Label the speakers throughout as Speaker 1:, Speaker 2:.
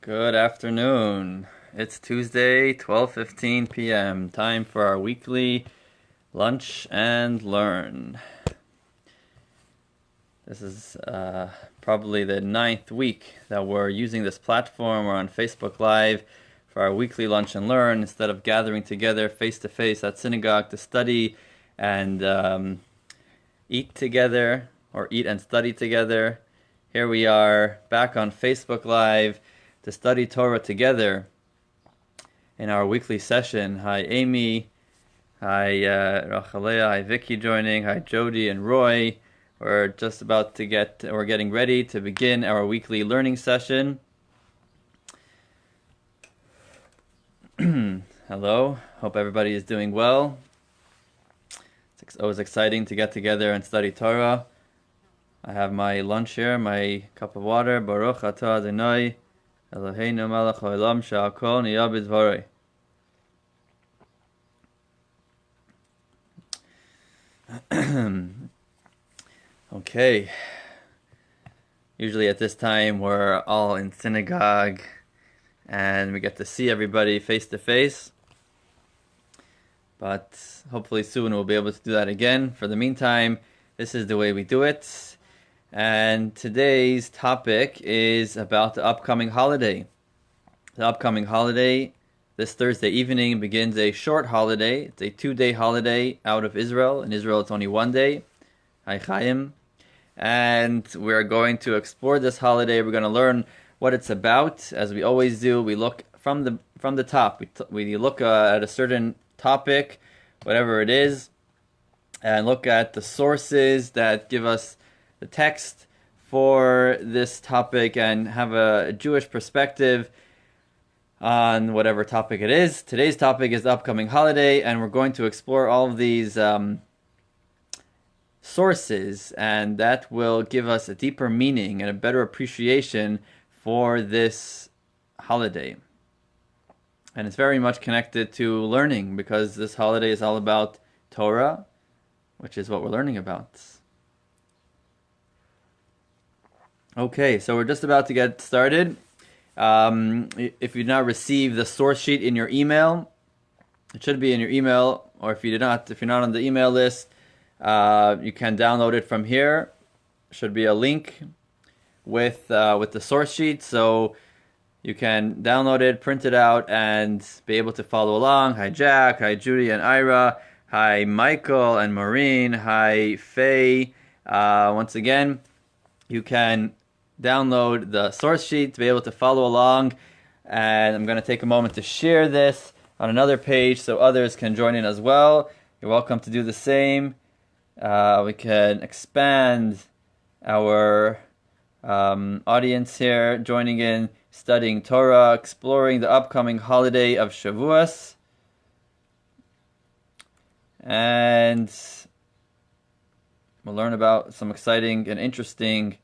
Speaker 1: Good afternoon. It's Tuesday, 12:15 p.m. Time for our weekly lunch and learn. This is probably the ninth week that we're using this platform. We're on Facebook Live for our weekly lunch and learn instead of gathering together face to face at synagogue to study and eat together or eat and study together. Here we are back on Facebook Live to study Torah together in our weekly session. Hi Amy, hi Rachalea, hi Vicky joining, hi Jody and Roy. We're getting ready to begin our weekly learning session. Hello, hope everybody is doing well. It's always exciting to get together and study Torah. I have my lunch here, my cup of water. Baruch atah Adonai Eloheinu melech haolam she'akol niyeh b'dvaroi. Okay. Usually at this time we're all in synagogue and we get to see everybody face to face. But hopefully soon we'll be able to do that again. For the meantime, this is the way we do it. And today's topic is about the upcoming holiday. The upcoming holiday, this Thursday evening, begins a short holiday. It's a 2-day holiday out of Israel. In Israel, it's only 1 day. Hai Chaim. And we're going to explore this holiday. We're going to learn what it's about. As we always do, we look from the top. We look at a certain topic, whatever it is, and look at the sources that give us the text for this topic and have a Jewish perspective on whatever topic it is. Today's topic is the upcoming holiday, and we're going to explore all of these sources, and that will give us a deeper meaning and a better appreciation for this holiday. And it's very much connected to learning, because this holiday is all about Torah, which is what we're learning about. Okay, so we're just about to get started. If you did not receive the source sheet in your email, it should be in your email, or if you're not on the email list, you can download it from here. Should be a link with the source sheet, so you can download it, print it out, and be able to follow along. Hi Jack, hi Judy and Ira, hi Michael and Maureen, hi Faye. Once again, you can download the source sheet to be able to follow along, and I'm going to take a moment to share this on another page so others can join in as well. You're welcome to do the same. We can expand our audience here, joining in, studying Torah, exploring the upcoming holiday of Shavuos, and we'll learn about some exciting and interesting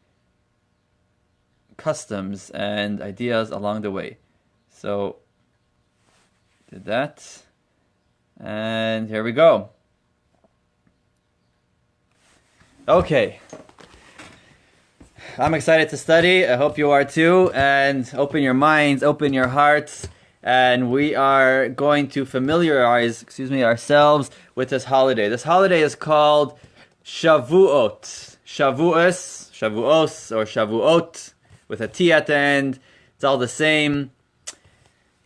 Speaker 1: customs and ideas along the way. So, did that, and here we go. Okay, I'm excited to study. I hope you are too, and open your minds, open your hearts, and we are going to familiarize, ourselves with this holiday. This holiday is called Shavuot. Shavuos, or Shavuot, with a T at the end. It's all the same.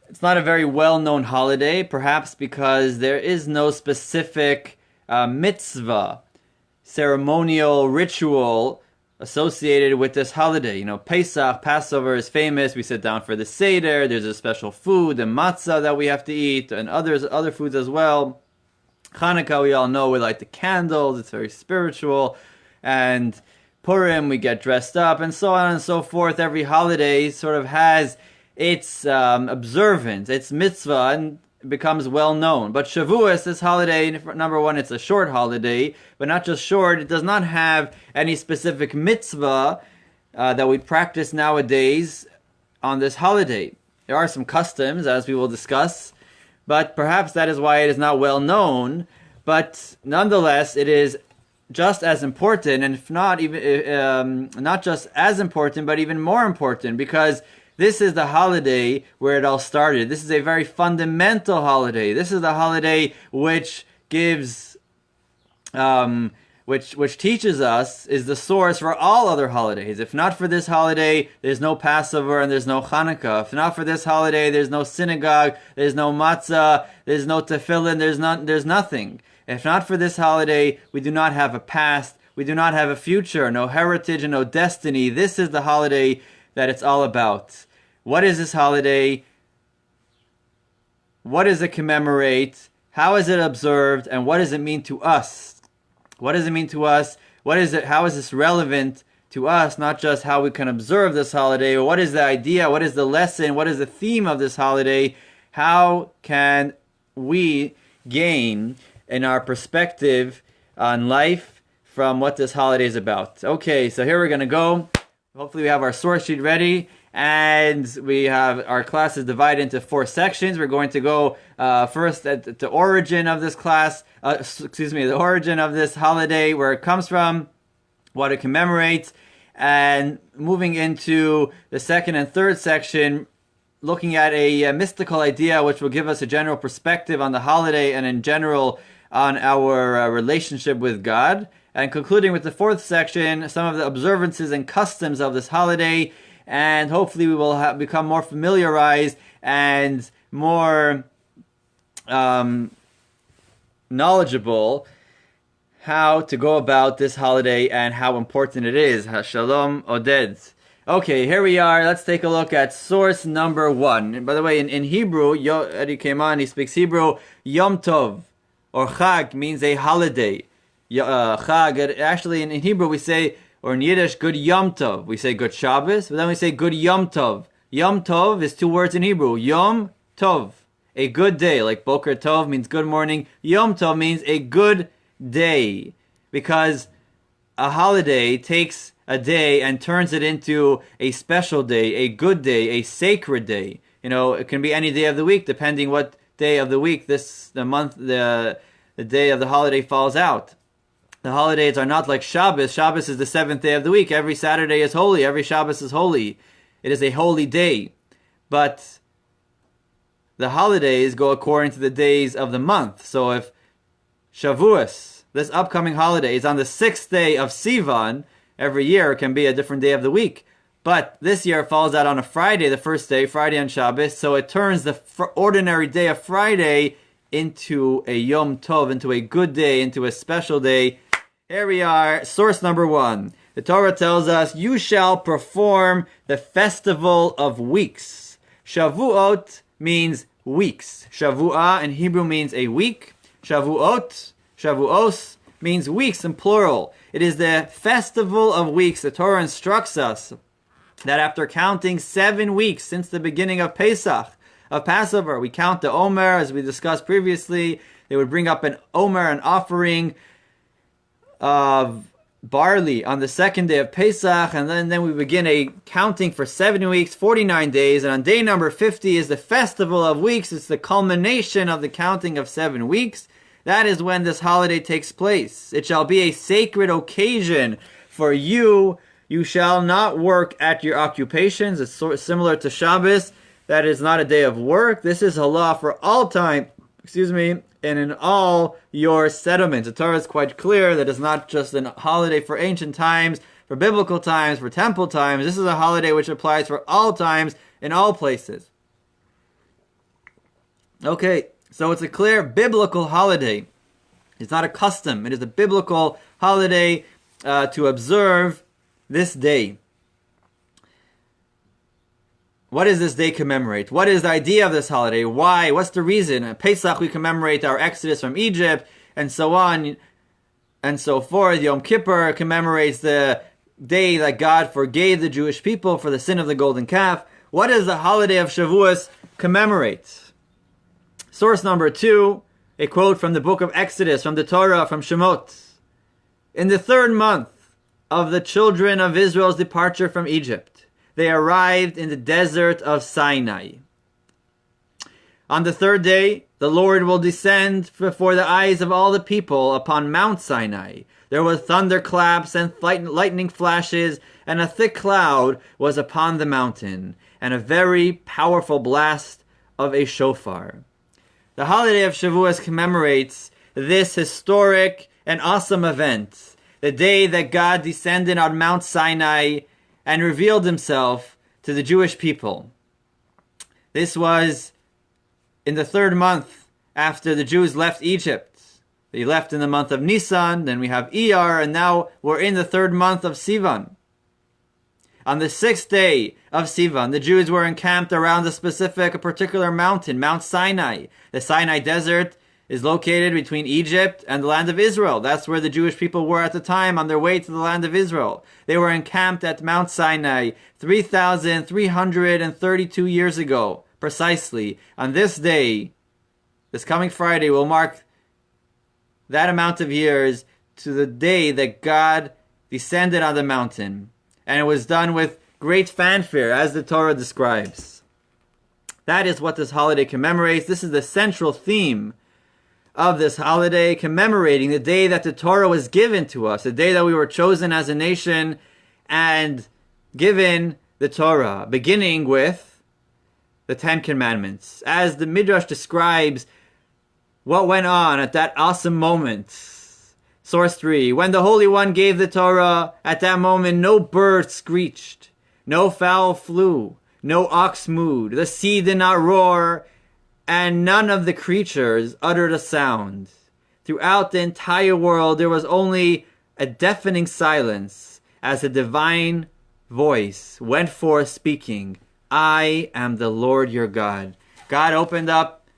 Speaker 1: It's not a very well-known holiday, perhaps because there is no specific mitzvah, ceremonial ritual associated with this holiday. You know, Pesach, Passover is famous. We sit down for the Seder. There's a special food, the matzah that we have to eat, and other foods as well. Hanukkah, we all know, we light the candles. It's very spiritual. And Purim, we get dressed up, and so on and so forth. Every holiday sort of has its observance, its mitzvah, and becomes well known. But Shavuos, this holiday, number one, it's a short holiday, but not just short, it does not have any specific mitzvah that we practice nowadays on this holiday. There are some customs, as we will discuss, but perhaps that is why it is not well known. But nonetheless, it is just as important, and if not even not just as important, but even more important, because This is the holiday where it all started. This is a very fundamental holiday. This is the holiday which gives, which teaches us, is the source for all other holidays. If not for this holiday, there's no Passover and there's no Hanukkah. If not for this holiday, there's no synagogue, there's no matzah, there's no tefillin, there's nothing. If not for this holiday, we do not have a past, we do not have a future, no heritage and no destiny. This is the holiday that it's all about. What is this holiday? What does it commemorate? How is it observed? And what does it mean to us? What does it mean to us? What is it? How is this relevant to us? Not just how we can observe this holiday, but what is the idea? What is the lesson? What is the theme of this holiday? How can we gain in our perspective on life from what this holiday is about? Okay, so here we're going to go. Hopefully we have our source sheet ready, and we have our classes divided into 4 sections. We're going to go first at the origin of this class, the origin of this holiday, where it comes from, what it commemorates, and moving into the second and third section, looking at a mystical idea which will give us a general perspective on the holiday and in general on our relationship with God. And concluding with the fourth section, some of the observances and customs of this holiday, and hopefully we will become more familiarized and more knowledgeable how to go about this holiday and how important it is. Shalom Oded. Okay, here we are. Let's take a look at source number 1. And by the way, in Hebrew, Eddie came on, he speaks Hebrew. Yom Tov, or Chag, means a holiday. Chag, actually in Hebrew we say, or in Yiddish, good Yom Tov. We say good Shabbos, but then we say good Yom Tov. Yom Tov is 2 words in Hebrew. Yom Tov, a good day. Like Boker Tov means good morning. Yom Tov means a good day. Because a holiday takes a day and turns it into a special day, a good day, a sacred day. You know, it can be any day of the week, depending what day of the week the day of the holiday falls out. The holidays are not like Shabbos. Shabbos is the 7th day of the week. Every Saturday is holy. Every Shabbos is holy. It is a holy day. But the holidays go according to the days of the month. So if Shavuos, this upcoming holiday, is on the 6th day of Sivan, every year it can be a different day of the week. But this year it falls out on a Friday, the first day, Friday on Shabbos. So it turns the ordinary day of Friday into a Yom Tov, into a good day, into a special day. Here we are, source number 1. The Torah tells us, you shall perform the festival of weeks. Shavuot means weeks. Shavuah in Hebrew means a week. Shavuos means weeks in plural. It is the festival of weeks. The Torah instructs us that after counting 7 weeks since the beginning of Pesach, of Passover, we count the Omer, as we discussed previously. They would bring up an Omer, an offering of barley on the 2nd day of Pesach, and then we begin a counting for 7 weeks, 49 days, and on day number 50 is the festival of weeks. It's the culmination of the counting of 7 weeks. That is when this holiday takes place. It shall be a sacred occasion for you. You shall not work at your occupations. It's similar to Shabbos. That is not a day of work. This is halal for all time, and in all your settlements. The Torah is quite clear that it's not just a holiday for ancient times, for biblical times, for temple times. This is a holiday which applies for all times, in all places. Okay, so it's a clear biblical holiday. It's not a custom. It is a biblical holiday to observe this day. What does this day commemorate? What is the idea of this holiday? Why? What's the reason? At Pesach we commemorate our exodus from Egypt, and so on and so forth. Yom Kippur commemorates the day that God forgave the Jewish people for the sin of the golden calf. What does the holiday of Shavuos commemorate? Source number 2, a quote from the book of Exodus, from the Torah, from Shemot. In the 3rd month of the children of Israel's departure from Egypt, they arrived in the desert of Sinai. On the third day, the Lord will descend before the eyes of all the people upon Mount Sinai. There were thunderclaps and lightning flashes, and a thick cloud was upon the mountain, and a very powerful blast of a shofar. The holiday of Shavuos commemorates this historic and awesome event, the day that God descended on Mount Sinai and revealed himself to the Jewish people. This was in the third month after the Jews left Egypt. They left in the month of Nisan, then we have Iyar, and now we're in the third month of Sivan. On the sixth day of Sivan, the Jews were encamped around a particular mountain, Mount Sinai. The Sinai Desert is located between Egypt and the land of Israel. That's where the Jewish people were at the time on their way to the land of Israel. They were encamped at Mount Sinai 3,332 years ago, precisely. On this day, this coming Friday, will mark that amount of years to the day that God descended on the mountain. And it was done with great fanfare, as the Torah describes. That is what this holiday commemorates. This is the central theme of this holiday, commemorating the day that the Torah was given to us, the day that we were chosen as a nation and given the Torah, beginning with the Ten Commandments. As the Midrash describes what went on at that awesome moment. Source 3, when the Holy One gave the Torah, at that moment no bird screeched, no fowl flew, no ox mooed, the sea did not roar, and none of the creatures uttered a sound. Throughout the entire world there was only a deafening silence as the divine voice went forth speaking, I am the Lord your God. God opened up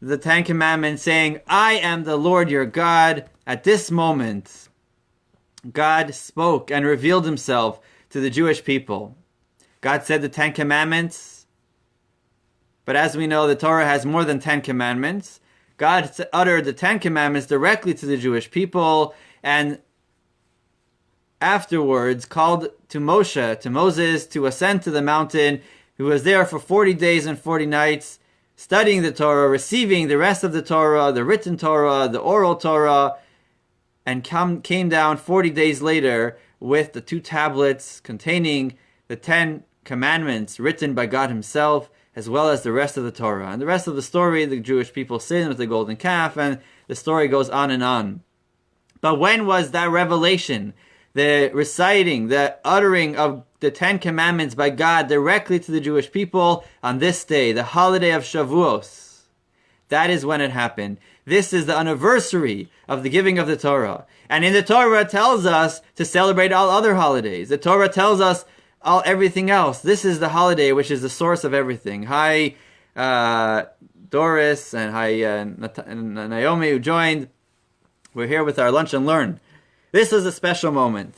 Speaker 1: the Ten Commandments saying, I am the Lord your God. At this moment, God spoke and revealed himself to the Jewish people. God said the Ten Commandments, but as we know, the Torah has more than 10 commandments. God uttered the 10 commandments directly to the Jewish people, and afterwards called to Moses, to ascend to the mountain, who was there for 40 days and 40 nights, studying the Torah, receiving the rest of the Torah, the written Torah, the oral Torah, and came down 40 days later with the 2 tablets containing the 10 commandments written by God himself, as well as the rest of the Torah. And the rest of the story, the Jewish people sinned with the golden calf, and the story goes on and on. But when was that revelation, the reciting, the uttering of the 10 commandments by God directly to the Jewish people? On this day, the holiday of Shavuos. That is when it happened. This is the anniversary of the giving of the Torah. And in the Torah it tells us to celebrate all other holidays. The Torah tells us everything else. This is the holiday which is the source of everything. Hi, Doris, and hi, Naomi, who joined. We're here with our Lunch and Learn. This is a special moment.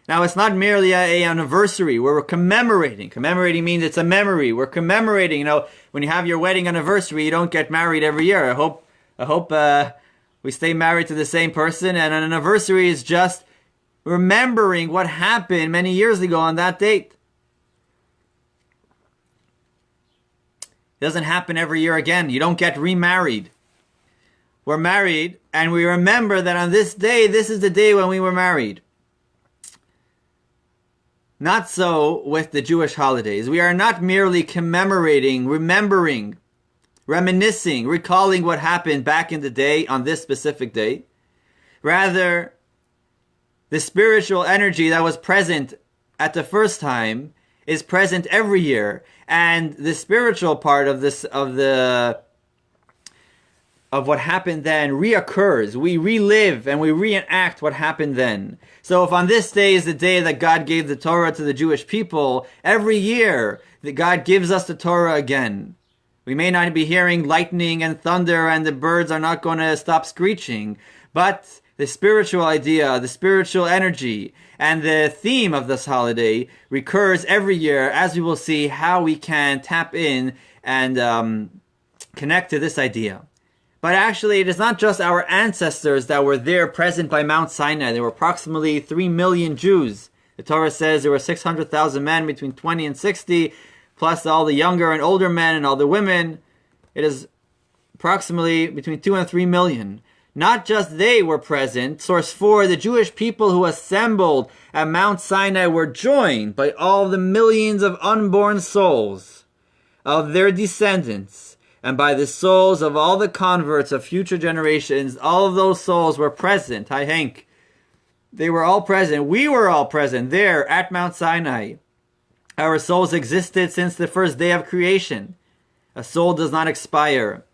Speaker 1: Now, it's not merely an anniversary where we're commemorating. Commemorating means it's a memory. We're commemorating. When you have your wedding anniversary, you don't get married every year. I hope we stay married to the same person. And an anniversary is just remembering what happened many years ago on that date. It doesn't happen every year again. You don't get remarried. We're married, and we remember that on this day, this is the day when we were married. Not so with the Jewish holidays. We are not merely commemorating, remembering, reminiscing, recalling what happened back in the day on this specific day. Rather, the spiritual energy that was present at the first time is present every year, and the spiritual part of what happened then reoccurs. We relive and we reenact what happened then. So if on this day is the day that God gave the Torah to the Jewish people, every year that God gives us the Torah again. We may not be hearing lightning and thunder, and the birds are not going to stop screeching, but the spiritual idea, the spiritual energy, and the theme of this holiday recurs every year, as we will see how we can tap in and connect to this idea. But actually, it is not just our ancestors that were there present by Mount Sinai. There were approximately 3 million Jews. The Torah says there were 600,000 men between 20 and 60, plus all the younger and older men and all the women. it is approximately between 2 and 3 million. Not just they were present. Source 4, the Jewish people who assembled at Mount Sinai were joined by all the millions of unborn souls of their descendants, and by the souls of all the converts of future generations. All of those souls were present. Hi, Hank. They were all present. We were all present there at Mount Sinai. Our souls existed since the first day of creation. A soul does not expire.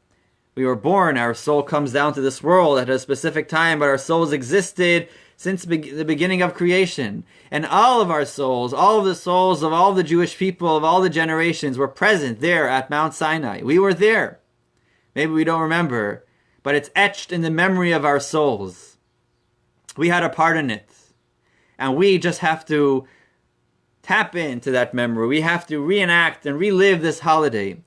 Speaker 1: We were born. Our soul comes down to this world at a specific time, but our souls existed since the beginning of creation. And all of our souls, all of the souls of all the Jewish people of all the generations were present there at Mount Sinai. We were there. Maybe we don't remember, but it's etched in the memory of our souls. We had a part in it. And we just have to tap into that memory. We have to reenact and relive this holiday.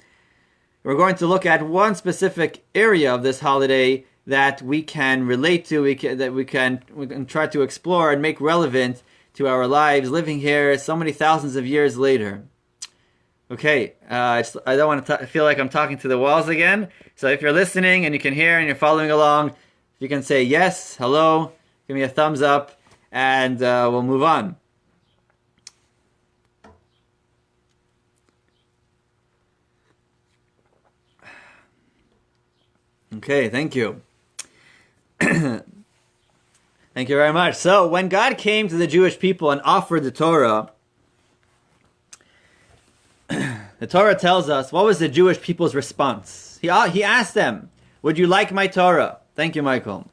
Speaker 1: We're going to look at one specific area of this holiday that we can relate to, we can try to explore and make relevant to our lives living here so many thousands of years later. Okay, I don't want to feel like I'm talking to the walls again. So if you're listening and you can hear and you're following along, you can say yes, hello, give me a thumbs up, and we'll move on. Okay, thank you. Thank you very much. So, when God came to the Jewish people and offered the Torah, the Torah tells us, what was the Jewish people's response? He asked them, would you like my Torah? Thank you, Michael.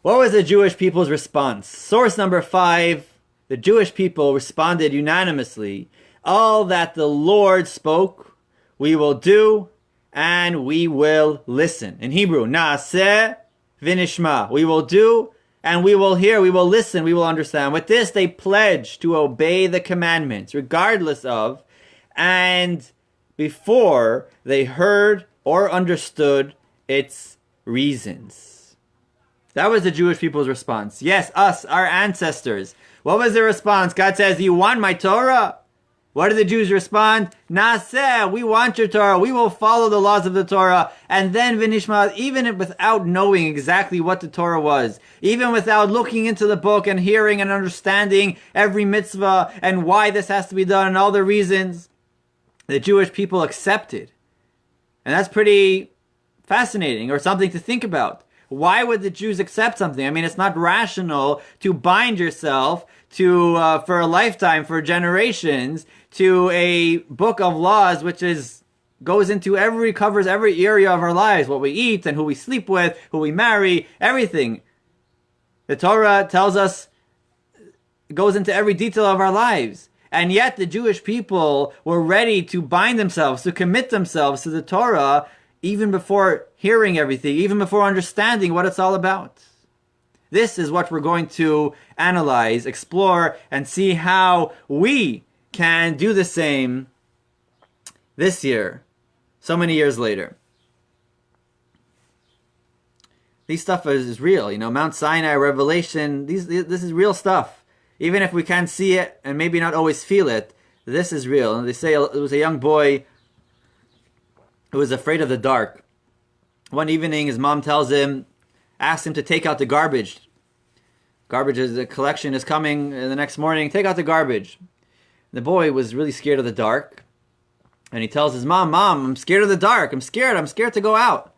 Speaker 1: What was the Jewish people's response? Source number 5, the Jewish people responded unanimously, all that the Lord spoke, we will do, and we will listen. In Hebrew, Naaseh v'nishma. We will do, and we will hear, we will listen, we will understand. With this, they pledge to obey the commandments, regardless of, and before they heard or understood its reasons. That was the Jewish people's response. Yes, us, our ancestors. What was their response? God says, you want my Torah? What did the Jews respond? Naaseh, we want your Torah. We will follow the laws of the Torah. And then v'nishma, even without knowing exactly what the Torah was, even without looking into the book and hearing and understanding every mitzvah and why this has to be done and all the reasons, the Jewish people accepted. And that's pretty fascinating, or something to think about. Why would the Jews accept something? I mean, it's not rational to bind yourself to for a lifetime, for generations, to a book of laws which covers every area of our lives, what we eat and who we sleep with, who we marry, everything. The Torah tells us, goes into every detail of our lives. And yet the Jewish people were ready to bind themselves, to commit themselves to the Torah, even before hearing everything, even before understanding what it's all about. This is what we're going to analyze, explore, and see how we can do the same this year, so many years later. This stuff is real, Mount Sinai, Revelation, this is real stuff. Even if we can't see it and maybe not always feel it, this is real. And they say it was a young boy who was afraid of the dark. One evening, his mom asks him to take out the garbage. The collection is coming the next morning. Take out the garbage. The boy was really scared of the dark. And he tells his mom, I'm scared of the dark. I'm scared to go out.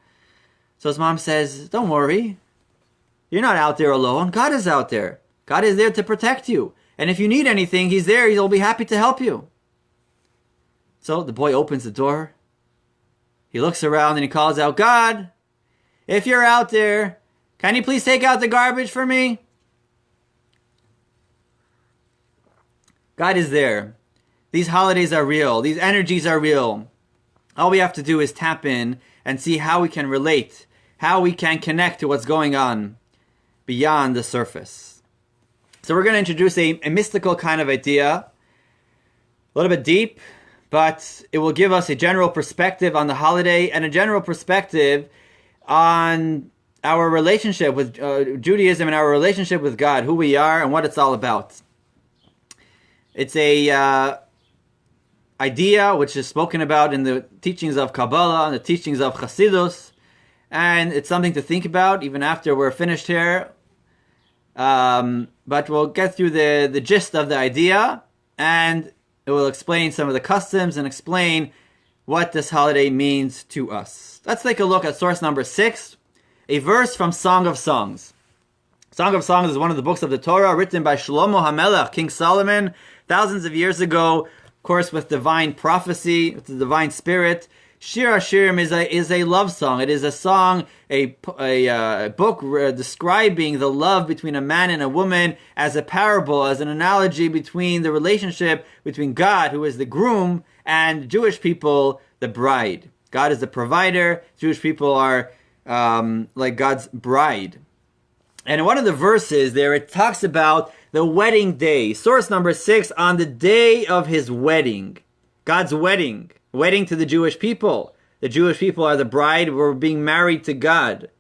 Speaker 1: So his mom says, don't worry. You're not out there alone. God is out there. God is there to protect you. And if you need anything, He's there. He'll be happy to help you. So the boy opens the door. He looks around and he calls out, God, if you're out there, can you please take out the garbage for me? God is there. These holidays are real. These energies are real. All we have to do is tap in and see how we can relate, how we can connect to what's going on beyond the surface. So we're going to introduce a mystical kind of idea, a little bit deep, but it will give us a general perspective on the holiday and a general perspective on our relationship with Judaism and our relationship with God, who we are and what it's all about. It's a idea which is spoken about in the teachings of Kabbalah and the teachings of Chassidus, and it's something to think about even after we're finished here. But we'll get through the gist of the idea, and it will explain some of the customs and explain what this holiday means to us. Let's take a look at source number 6, a verse from Song of Songs. Song of Songs is one of the books of the Torah written by Shlomo HaMelech, King Solomon, thousands of years ago, of course with divine prophecy, with the divine spirit. Shir HaShirim is a love song. It is a song, a book describing the love between a man and a woman as a parable, as an analogy between the relationship between God, who is the groom, and Jewish people, the bride. God is the provider. Jewish people are like God's bride. And in one of the verses there, it talks about the wedding day. Source number 6, on the day of his wedding. God's wedding. Wedding to the Jewish people. The Jewish people are the bride. We're being married to God.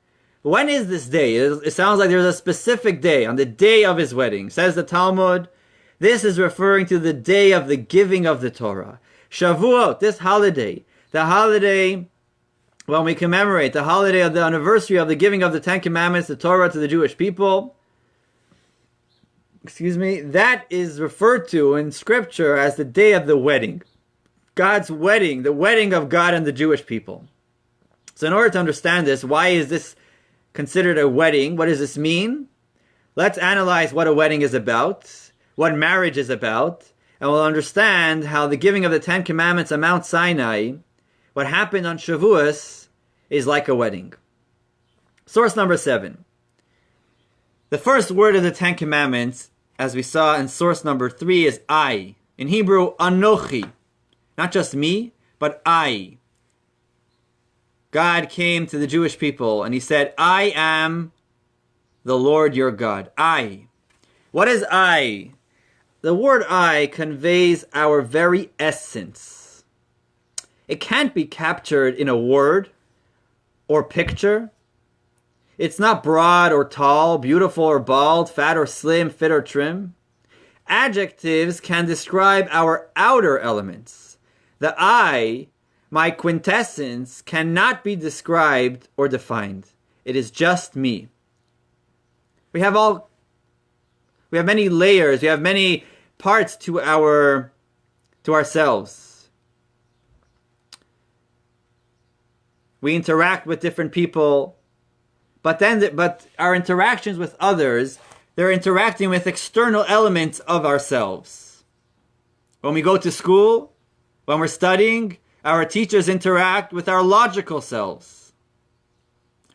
Speaker 1: When is this day? It sounds like there's a specific day, on the day of his wedding. Says the Talmud, this is referring to the day of the giving of the Torah. Shavuot, this holiday. The holiday when we commemorate the holiday of the anniversary of the giving of the Ten Commandments, the Torah, to the Jewish people. That is referred to in Scripture as the day of the wedding. God's wedding, the wedding of God and the Jewish people. So in order to understand this, why is this considered a wedding? What does this mean? Let's analyze what a wedding is about, what marriage is about, and we'll understand how the giving of the Ten Commandments on Mount Sinai, what happened on Shavuos, is like a wedding. Source number 7. The first word of the Ten Commandments, as we saw in source number 3, is I. In Hebrew, Anochi. Not just me, but I. God came to the Jewish people and he said, I am the Lord your God. I. What is I? The word I conveys our very essence. It can't be captured in a word or picture. It's not broad or tall, beautiful or bald, fat or slim, fit or trim. Adjectives can describe our outer elements. The I, my quintessence, cannot be described or defined. It is just me. We have many layers, we have many parts to ourselves. We interact with different people, but our interactions with others, they're interacting with external elements of ourselves. When we go to school, when we're studying, our teachers interact with our logical selves,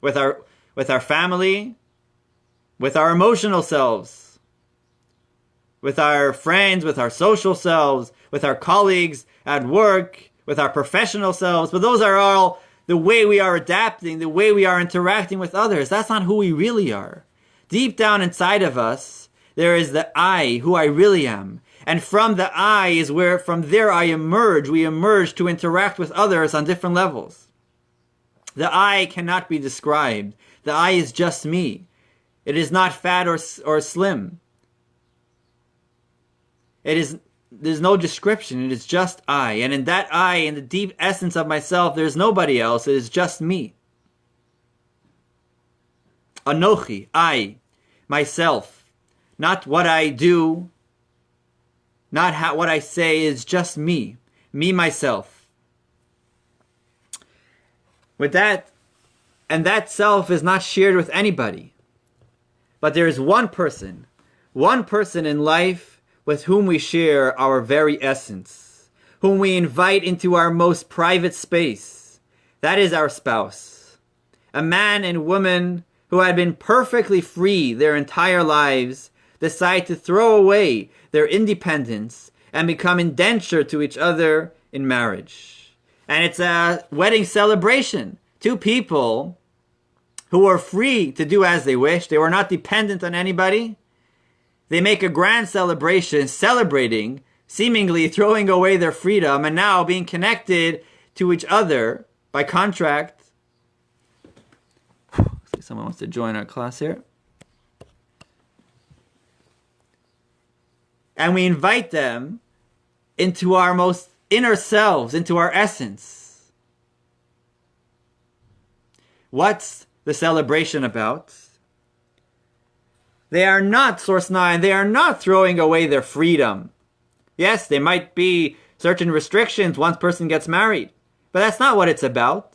Speaker 1: with our family, with our emotional selves, with our friends, with our social selves, with our colleagues at work, with our professional selves. But those are all the way we are adapting, the way we are interacting with others. That's not who we really are. Deep down inside of us, there is the I, who I really am. And from the I is where, from there I emerge. We emerge to interact with others on different levels. The I cannot be described. The I is just me. It is not fat or slim. There's no description. It is just I. And in that I, in the deep essence of myself, there's nobody else. It is just me. Anochi, I, myself. Not what I do, not what I say, is just me. Me, myself. With that, and that self is not shared with anybody. But there is one person in life with whom we share our very essence, whom we invite into our most private space. That is our spouse. A man and woman who had been perfectly free their entire lives decide to throw away their independence and become indentured to each other in marriage. And it's a wedding celebration. Two people who were free to do as they wish. They were not dependent on anybody. They make a grand celebration, celebrating, seemingly throwing away their freedom and now being connected to each other by contract. Someone wants to join our class here. And we invite them into our most inner selves, into our essence. What's the celebration about? They are not, source 9, they are not throwing away their freedom. Yes, there might be certain restrictions once person gets married, but that's not what it's about.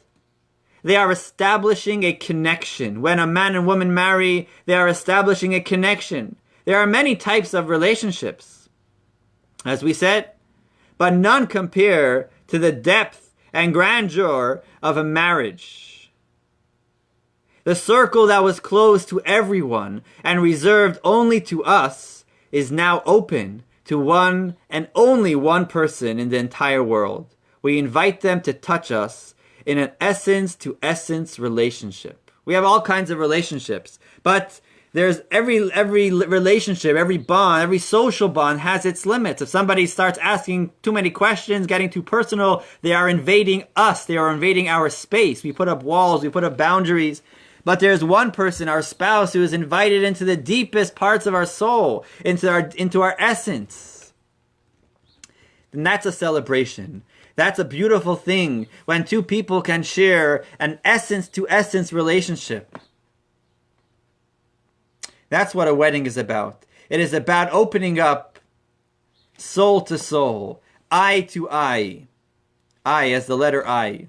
Speaker 1: They are establishing a connection. When a man and woman marry, they are establishing a connection. There are many types of relationships, as we said, but none compare to the depth and grandeur of a marriage. The circle that was closed to everyone and reserved only to us is now open to one and only one person in the entire world. We invite them to touch us in an essence-to-essence relationship. We have all kinds of relationships, but there's every relationship, every bond, every social bond has its limits. If somebody starts asking too many questions, getting too personal, they are invading us. They are invading our space. We put up walls, we put up boundaries. But there's one person, our spouse, who is invited into the deepest parts of our soul, into our essence. And that's a celebration. That's a beautiful thing when two people can share an essence-to-essence relationship. That's what a wedding is about. It is about opening up soul to soul, eye to eye. Eye as the letter I.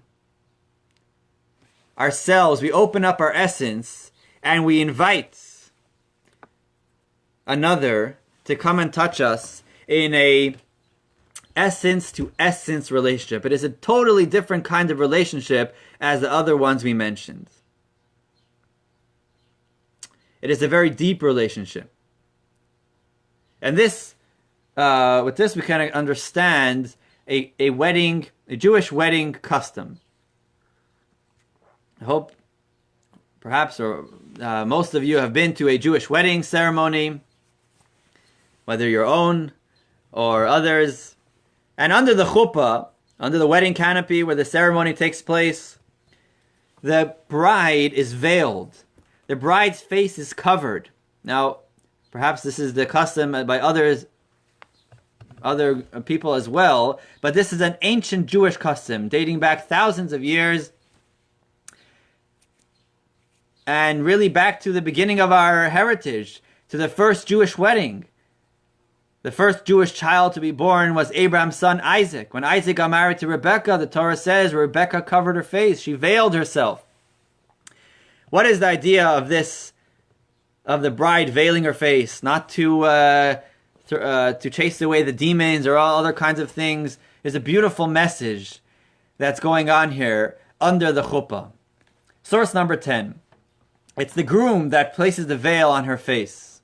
Speaker 1: Ourselves, we open up our essence and we invite another to come and touch us in a essence to essence relationship. It is a totally different kind of relationship as the other ones we mentioned. It is a very deep relationship. And this, with this we can understand a Jewish wedding custom. I hope perhaps or most of you have been to a Jewish wedding ceremony, whether your own or others. And under the chuppah, under the wedding canopy where the ceremony takes place, the bride is veiled. The bride's face is covered. Now, perhaps this is the custom by other people as well, but this is an ancient Jewish custom dating back thousands of years and really back to the beginning of our heritage, to the first Jewish wedding. The first Jewish child to be born was Abraham's son Isaac. When Isaac got married to Rebekah, the Torah says Rebekah covered her face. She veiled herself. What is the idea of this, of the bride veiling her face? Not to chase away the demons or all other kinds of things. There's a beautiful message that's going on here under the chuppah. Source number 10. It's the groom that places the veil on her face.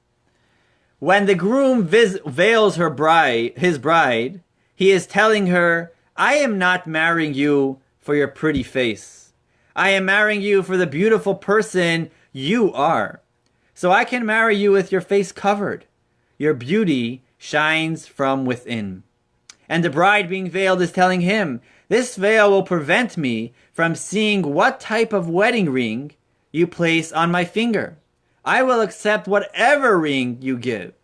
Speaker 1: When the groom veils his bride, he is telling her, I am not marrying you for your pretty face. I am marrying you for the beautiful person you are. So I can marry you with your face covered. Your beauty shines from within. And the bride being veiled is telling him, this veil will prevent me from seeing what type of wedding ring you place on my finger. I will accept whatever ring you give,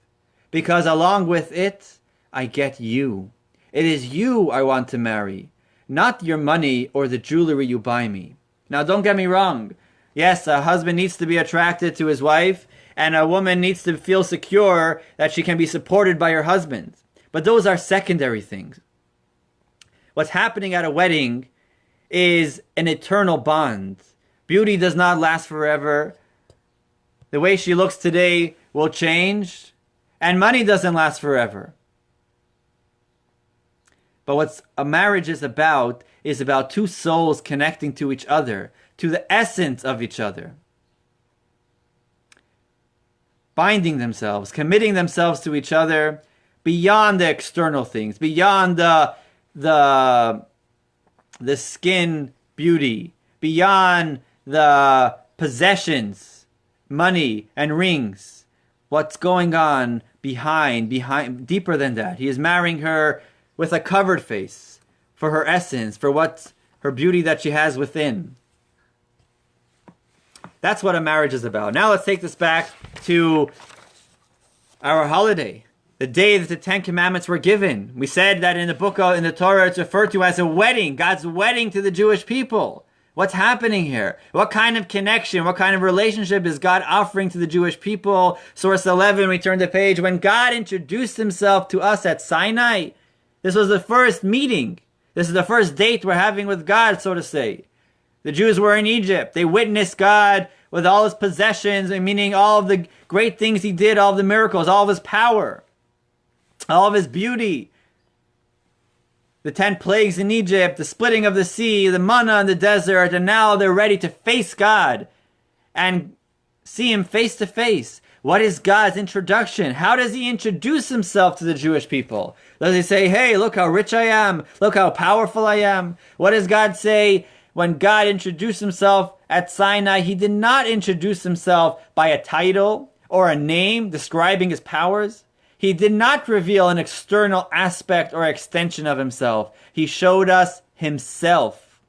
Speaker 1: because along with it, I get you. It is you I want to marry, not your money or the jewelry you buy me. Now, don't get me wrong. Yes, a husband needs to be attracted to his wife, and a woman needs to feel secure that she can be supported by her husband. But those are secondary things. What's happening at a wedding is an eternal bond. Beauty does not last forever. The way she looks today will change, and money doesn't last forever. But what a marriage is about two souls connecting to each other, to the essence of each other. Binding themselves, committing themselves to each other beyond the external things, beyond the skin beauty, beyond the possessions, money and rings. What's going on behind, deeper than that? He is marrying her with a covered face for her essence, for what her beauty that she has within. That's what a marriage is about. Now let's take this back to our holiday, the day that the Ten Commandments were given. We said that in the Torah, it's referred to as a wedding, God's wedding to the Jewish people. What's happening here? What kind of connection, what kind of relationship is God offering to the Jewish people? Source 11, we turn the page. When God introduced himself to us at Sinai, this was the first meeting. This is the first date we're having with God, so to say. The Jews were in Egypt. They witnessed God with all his possessions, meaning all of the great things he did, all of the miracles, all of his power, all of his beauty. The 10 plagues in Egypt, the splitting of the sea, the manna in the desert, and now they're ready to face God and see him face to face. What is God's introduction? How does he introduce himself to the Jewish people? Does he say, hey, look how rich I am, look how powerful I am? What does God say? When God introduced himself at Sinai, he did not introduce himself by a title or a name describing his powers. He did not reveal an external aspect or extension of himself. He showed us himself.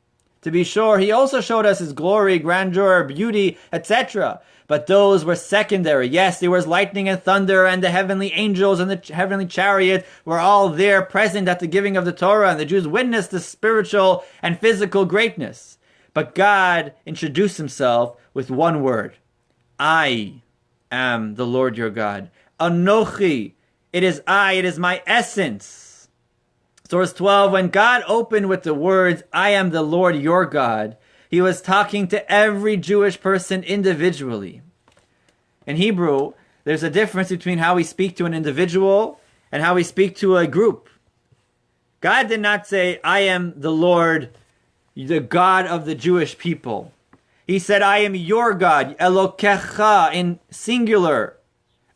Speaker 1: To be sure, he also showed us his glory, grandeur, beauty, etc. But those were secondary. Yes, there was lightning and thunder, and the heavenly angels and the heavenly chariot were all there present at the giving of the Torah, and the Jews witnessed the spiritual and physical greatness. But God introduced himself with one word. I am the Lord your God. Anochi. It is I, it is my essence. Source 12, when God opened with the words, I am the Lord your God, he was talking to every Jewish person individually. In Hebrew, there's a difference between how we speak to an individual and how we speak to a group. God did not say, I am the Lord, the God of the Jewish people. He said, I am your God, Elokecha, in singular.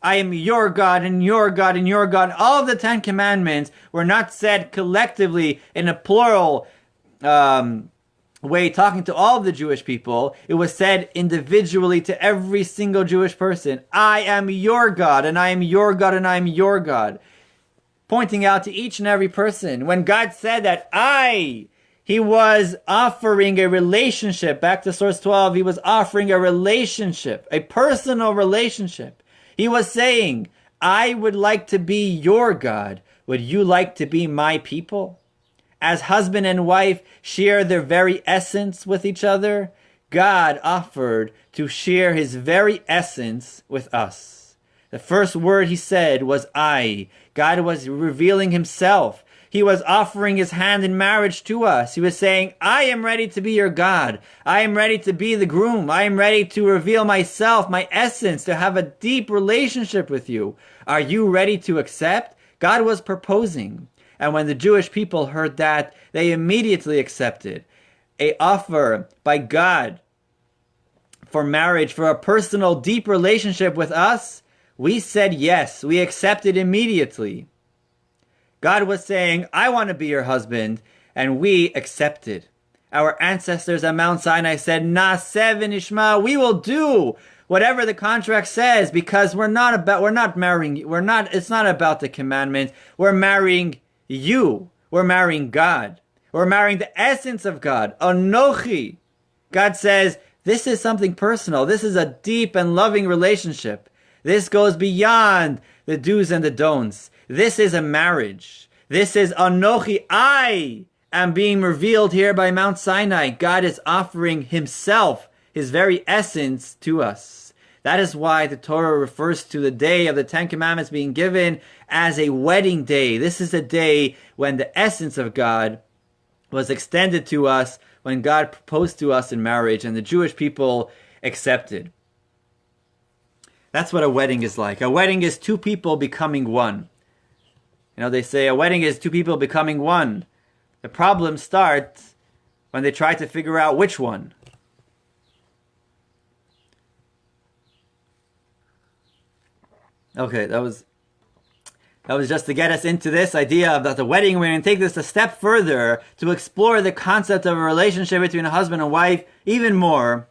Speaker 1: I am your God and your God and your God. All of the 10 Commandments were not said collectively in a plural way, talking to all of the Jewish people. It was said individually to every single Jewish person. I am your God and I am your God and I am your God. Pointing out to each and every person. When God said that he was offering a relationship. Back to source 12, he was offering a relationship, a personal relationship. He was saying, I would like to be your God. Would you like to be my people? As husband and wife share their very essence with each other, God offered to share his very essence with us. The first word he said was I. God was revealing himself. He was offering his hand in marriage to us. He was saying, I am ready to be your God. I am ready to be the groom. I am ready to reveal myself, my essence, to have a deep relationship with you. Are you ready to accept? God was proposing. And when the Jewish people heard that, they immediately accepted an offer by God for marriage, for a personal, deep relationship with us. We said yes. We accepted immediately. God was saying, I want to be your husband, and we accepted. Our ancestors at Mount Sinai said, Naaseh v'nishma, we will do whatever the contract says, because it's not about the commandment. We're marrying you. We're marrying God. We're marrying the essence of God. Anochi. God says, this is something personal. This is a deep and loving relationship. This goes beyond the do's and the don'ts. This is a marriage. This is Anochi. I am being revealed here by Mount Sinai. God is offering himself, his very essence, to us. That is why the Torah refers to the day of the 10 Commandments being given as a wedding day. This is a day when the essence of God was extended to us, when God proposed to us in marriage, and the Jewish people accepted. That's what a wedding is like. A wedding is two people becoming one. You know, they say a wedding is two people becoming one. The problem starts when they try to figure out which one. Okay, that was just to get us into this idea of the wedding. We're going to take this a step further to explore the concept of a relationship between a husband and wife even more.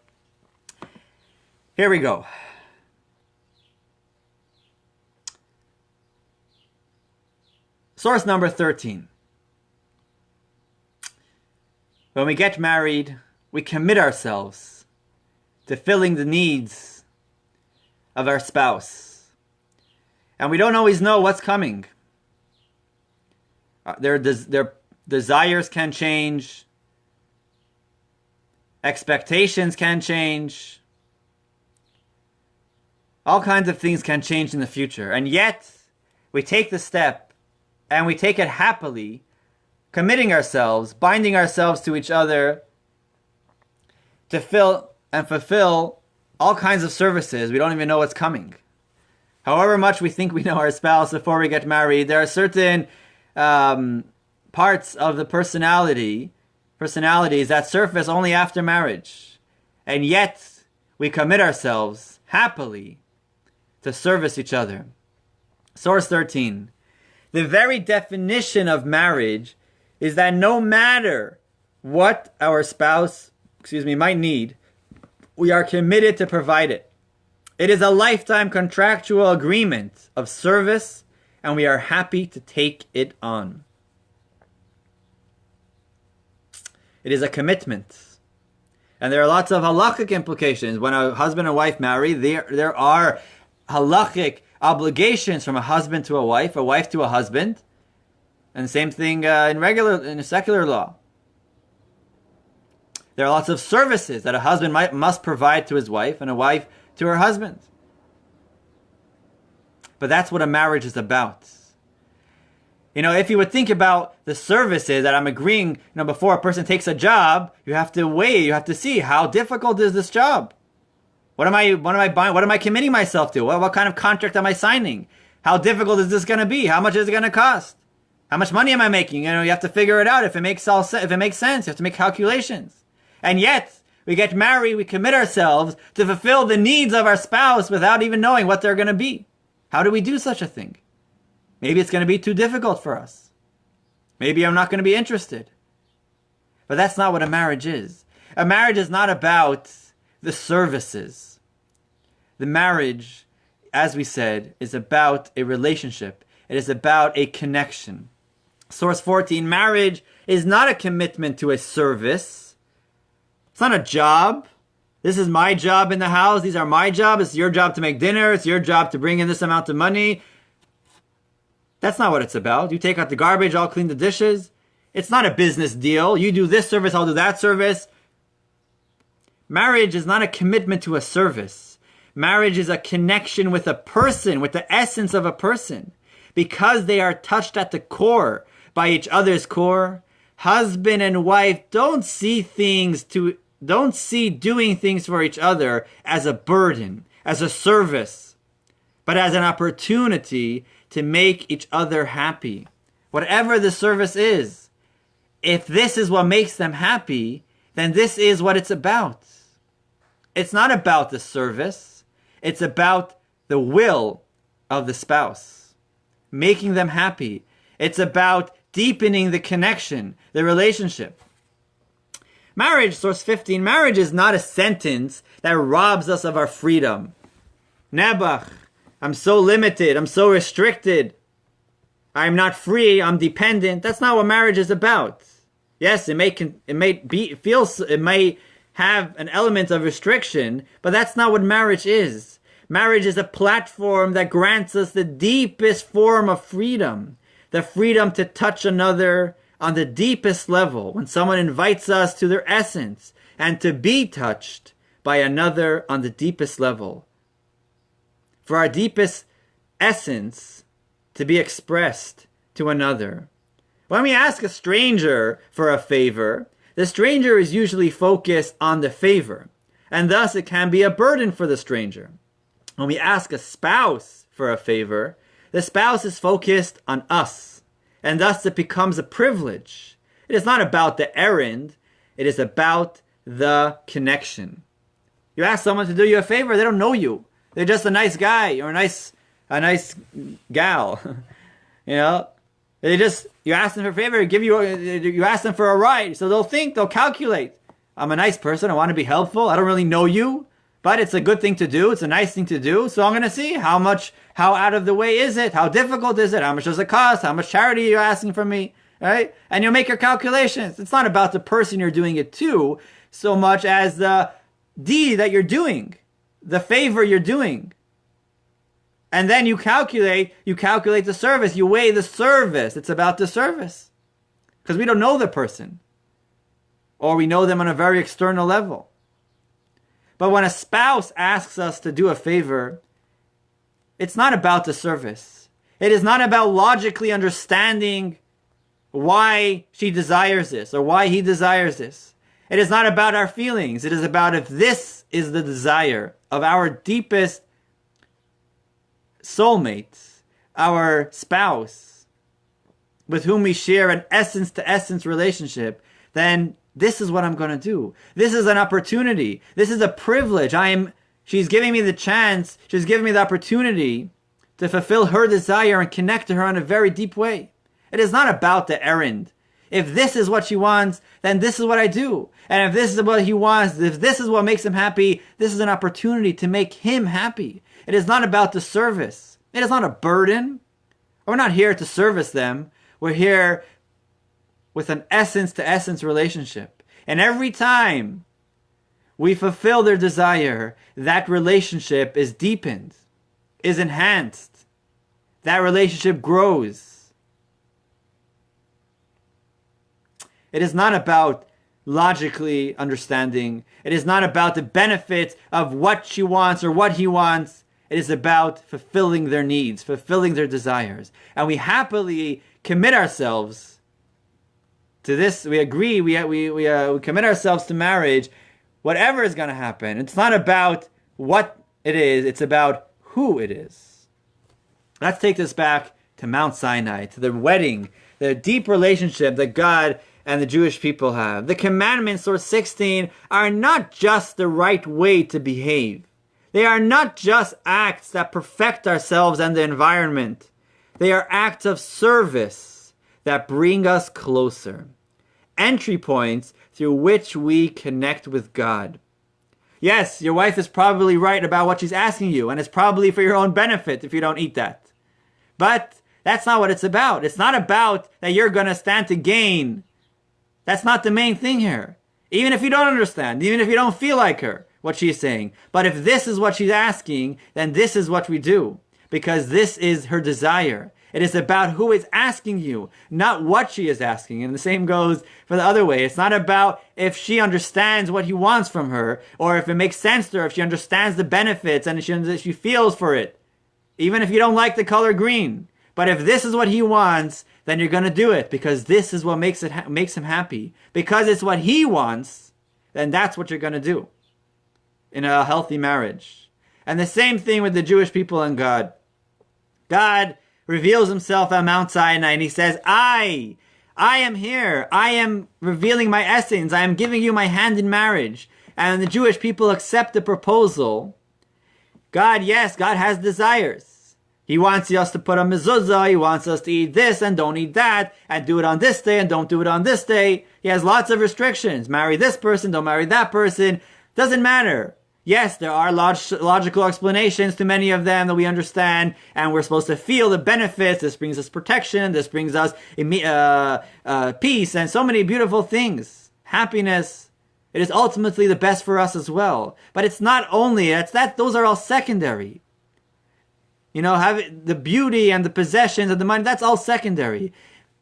Speaker 1: Here we go. Source number 13. When we get married, we commit ourselves to filling the needs of our spouse. And we don't always know what's coming. Their desires can change. Expectations can change. All kinds of things can change in the future. And yet, we take the step and we take it happily, committing ourselves, binding ourselves to each other to fill and fulfill all kinds of services. We don't even know what's coming. However much we think we know our spouse before we get married, there are certain parts of the personalities that surface only after marriage. And yet, we commit ourselves happily to service each other. Source 13. The very definition of marriage is that no matter what our spouse, might need, we are committed to provide it. It is a lifetime contractual agreement of service, and we are happy to take it on. It is a commitment. And there are lots of halakhic implications. When a husband and wife marry, there are halakhic obligations from a husband to a wife to a husband. And the same thing in secular law. There are lots of services that a husband must provide to his wife and a wife to her husband. But that's what a marriage is about. If you would think about the services that I'm agreeing, before a person takes a job, you have to weigh, you have to see how difficult is this job? What am I buying? What am I committing myself to? What kind of contract am I signing? How difficult is this going to be? How much is it going to cost? How much money am I making? You have to figure it out if it makes sense. You have to make calculations. And yet, we get married, we commit ourselves to fulfill the needs of our spouse without even knowing what they're going to be. How do we do such a thing? Maybe it's going to be too difficult for us. Maybe I'm not going to be interested. But that's not what a marriage is. A marriage is not about the services. The marriage, as we said, is about a relationship. It is about a connection. Source 14, marriage is not a commitment to a service. It's not a job. This is my job in the house. These are my jobs. It's your job to make dinner. It's your job to bring in this amount of money. That's not what it's about. You take out the garbage, I'll clean the dishes. It's not a business deal. You do this service, I'll do that service. Marriage is not a commitment to a service. Marriage is a connection with a person, with the essence of a person. Because they are touched at the core by each other's core, husband and wife don't see doing things for each other as a burden, as a service, but as an opportunity to make each other happy. Whatever the service is, if this is what makes them happy, then this is what it's about. It's not about the service. It's about the will of the spouse, making them happy. It's about deepening the connection, the relationship. Marriage, source 15, marriage is not a sentence that robs us of our freedom. Nebuch, I'm so limited, I'm so restricted, I'm not free, I'm dependent. That's not what marriage is about. Yes, it may have an element of restriction, but that's not what marriage is. Marriage is a platform that grants us the deepest form of freedom. The freedom to touch another on the deepest level, when someone invites us to their essence, and to be touched by another on the deepest level. For our deepest essence to be expressed to another. When we ask a stranger for a favor, the stranger is usually focused on the favor, and thus it can be a burden for the stranger. When we ask a spouse for a favor, the spouse is focused on us, and thus it becomes a privilege. It is not about the errand, it is about the connection. You ask someone to do you a favor, they don't know you. They're just a nice guy or a nice gal. You ask them for a favor, you ask them for a ride, so they'll calculate. I'm a nice person, I want to be helpful, I don't really know you, but it's a good thing to do, it's a nice thing to do, so I'm going to see how out of the way is it, how difficult is it, how much does it cost, how much charity are you asking from me, right? And you'll make your calculations. It's not about the person you're doing it to, so much as the deed that you're doing, the favor you're doing. And then you calculate the service, you weigh the service. It's about the service. Because we don't know the person. Or we know them on a very external level. But when a spouse asks us to do a favor, it's not about the service. It is not about logically understanding why she desires this or why he desires this. It is not about our feelings. It is about if this is the desire of our deepest soulmate, our spouse, with whom we share an essence-to-essence relationship, then this is what I'm going to do. This is an opportunity. This is a privilege. She's giving me the chance. She's giving me the opportunity to fulfill her desire and connect to her in a very deep way. It is not about the errand. If this is what she wants, then this is what I do. And if this is what he wants, if this is what makes him happy, this is an opportunity to make him happy. It is not about the service. It is not a burden. We're not here to service them. We're here with an essence-to-essence relationship. And every time we fulfill their desire, that relationship is deepened, is enhanced. That relationship grows. It is not about logically understanding. It is not about the benefits of what she wants or what he wants. It is about fulfilling their needs, fulfilling their desires. And we happily commit ourselves to this. We agree, we commit ourselves to marriage, whatever is going to happen. It's not about what it is, it's about who it is. Let's take this back to Mount Sinai, to the wedding, the deep relationship that God and the Jewish people have. The commandments, source 16, are not just the right way to behave. They are not just acts that perfect ourselves and the environment. They are acts of service that bring us closer. Entry points through which we connect with God. Yes, your wife is probably right about what she's asking you, and it's probably for your own benefit if you don't eat that. But that's not what it's about. It's not about that you're going to stand to gain. That's not the main thing here. Even if you don't understand, even if you don't feel like her, what she's saying. But if this is what she's asking, then this is what we do. Because this is her desire. It is about who is asking you, not what she is asking. And the same goes for the other way. It's not about if she understands what he wants from her, or if it makes sense to her, if she understands the benefits and she feels for it. Even if you don't like the color green. But if this is what he wants, then you're going to do it because this is what makes him happy. Because it's what he wants, then that's what you're going to do in a healthy marriage. And the same thing with the Jewish people and God. God reveals himself at Mount Sinai and he says, I am here. I am revealing my essence. I am giving you my hand in marriage. And the Jewish people accept the proposal. God has desires. He wants us to put a mezuzah. He wants us to eat this and don't eat that, and do it on this day and don't do it on this day. He has lots of restrictions. Marry this person, don't marry that person. Doesn't matter. Yes, there are logical explanations to many of them that we understand, and we're supposed to feel the benefits. This brings us protection. This brings us peace and so many beautiful things. Happiness. It is ultimately the best for us as well. But it's not only, those are all secondary. You know, having the beauty and the possessions and the money, that's all secondary.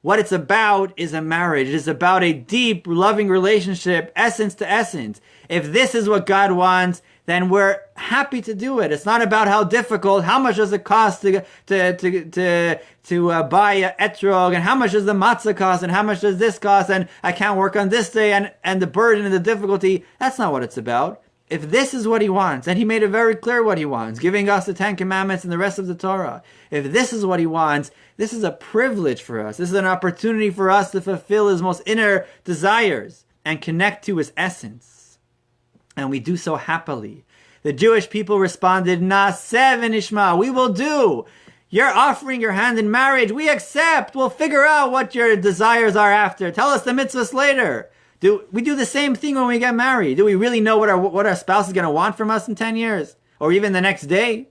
Speaker 1: What it's about is a marriage. It is about a deep, loving relationship, essence to essence. If this is what God wants, then we're happy to do it. It's not about how difficult, how much does it cost to buy a etrog, and how much does the matzah cost, and how much does this cost, and I can't work on this day, and the burden and the difficulty. That's not what it's about. If this is what he wants, and he made it very clear what he wants, giving us the Ten Commandments and the rest of the Torah. If this is what he wants, this is a privilege for us. This is an opportunity for us to fulfill his most inner desires and connect to his essence. And we do so happily. The Jewish people responded, Naaseh v'nishma, we will do. You're offering your hand in marriage. We accept. We'll figure out what your desires are after. Tell us the mitzvahs later. We do the same thing when we get married? Do we really know what our spouse is going to want from us in 10 years? Or even the next day?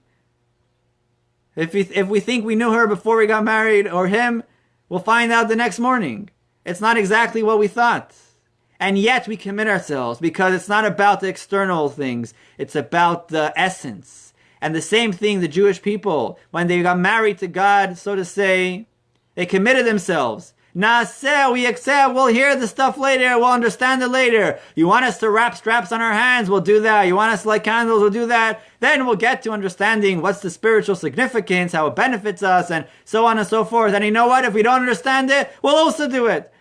Speaker 1: If we think we knew her before we got married, or him, we'll find out the next morning. It's not exactly what we thought. And yet we commit ourselves because it's not about the external things. It's about the essence. And the same thing, the Jewish people, when they got married to God, so to say, they committed themselves. Naaseh, we accept, we'll hear the stuff later, we'll understand it later. You want us to wrap straps on our hands, we'll do that. You want us to light candles, we'll do that. Then we'll get to understanding what's the spiritual significance, how it benefits us, and so on and so forth. And you know what? If we don't understand it, we'll also do it.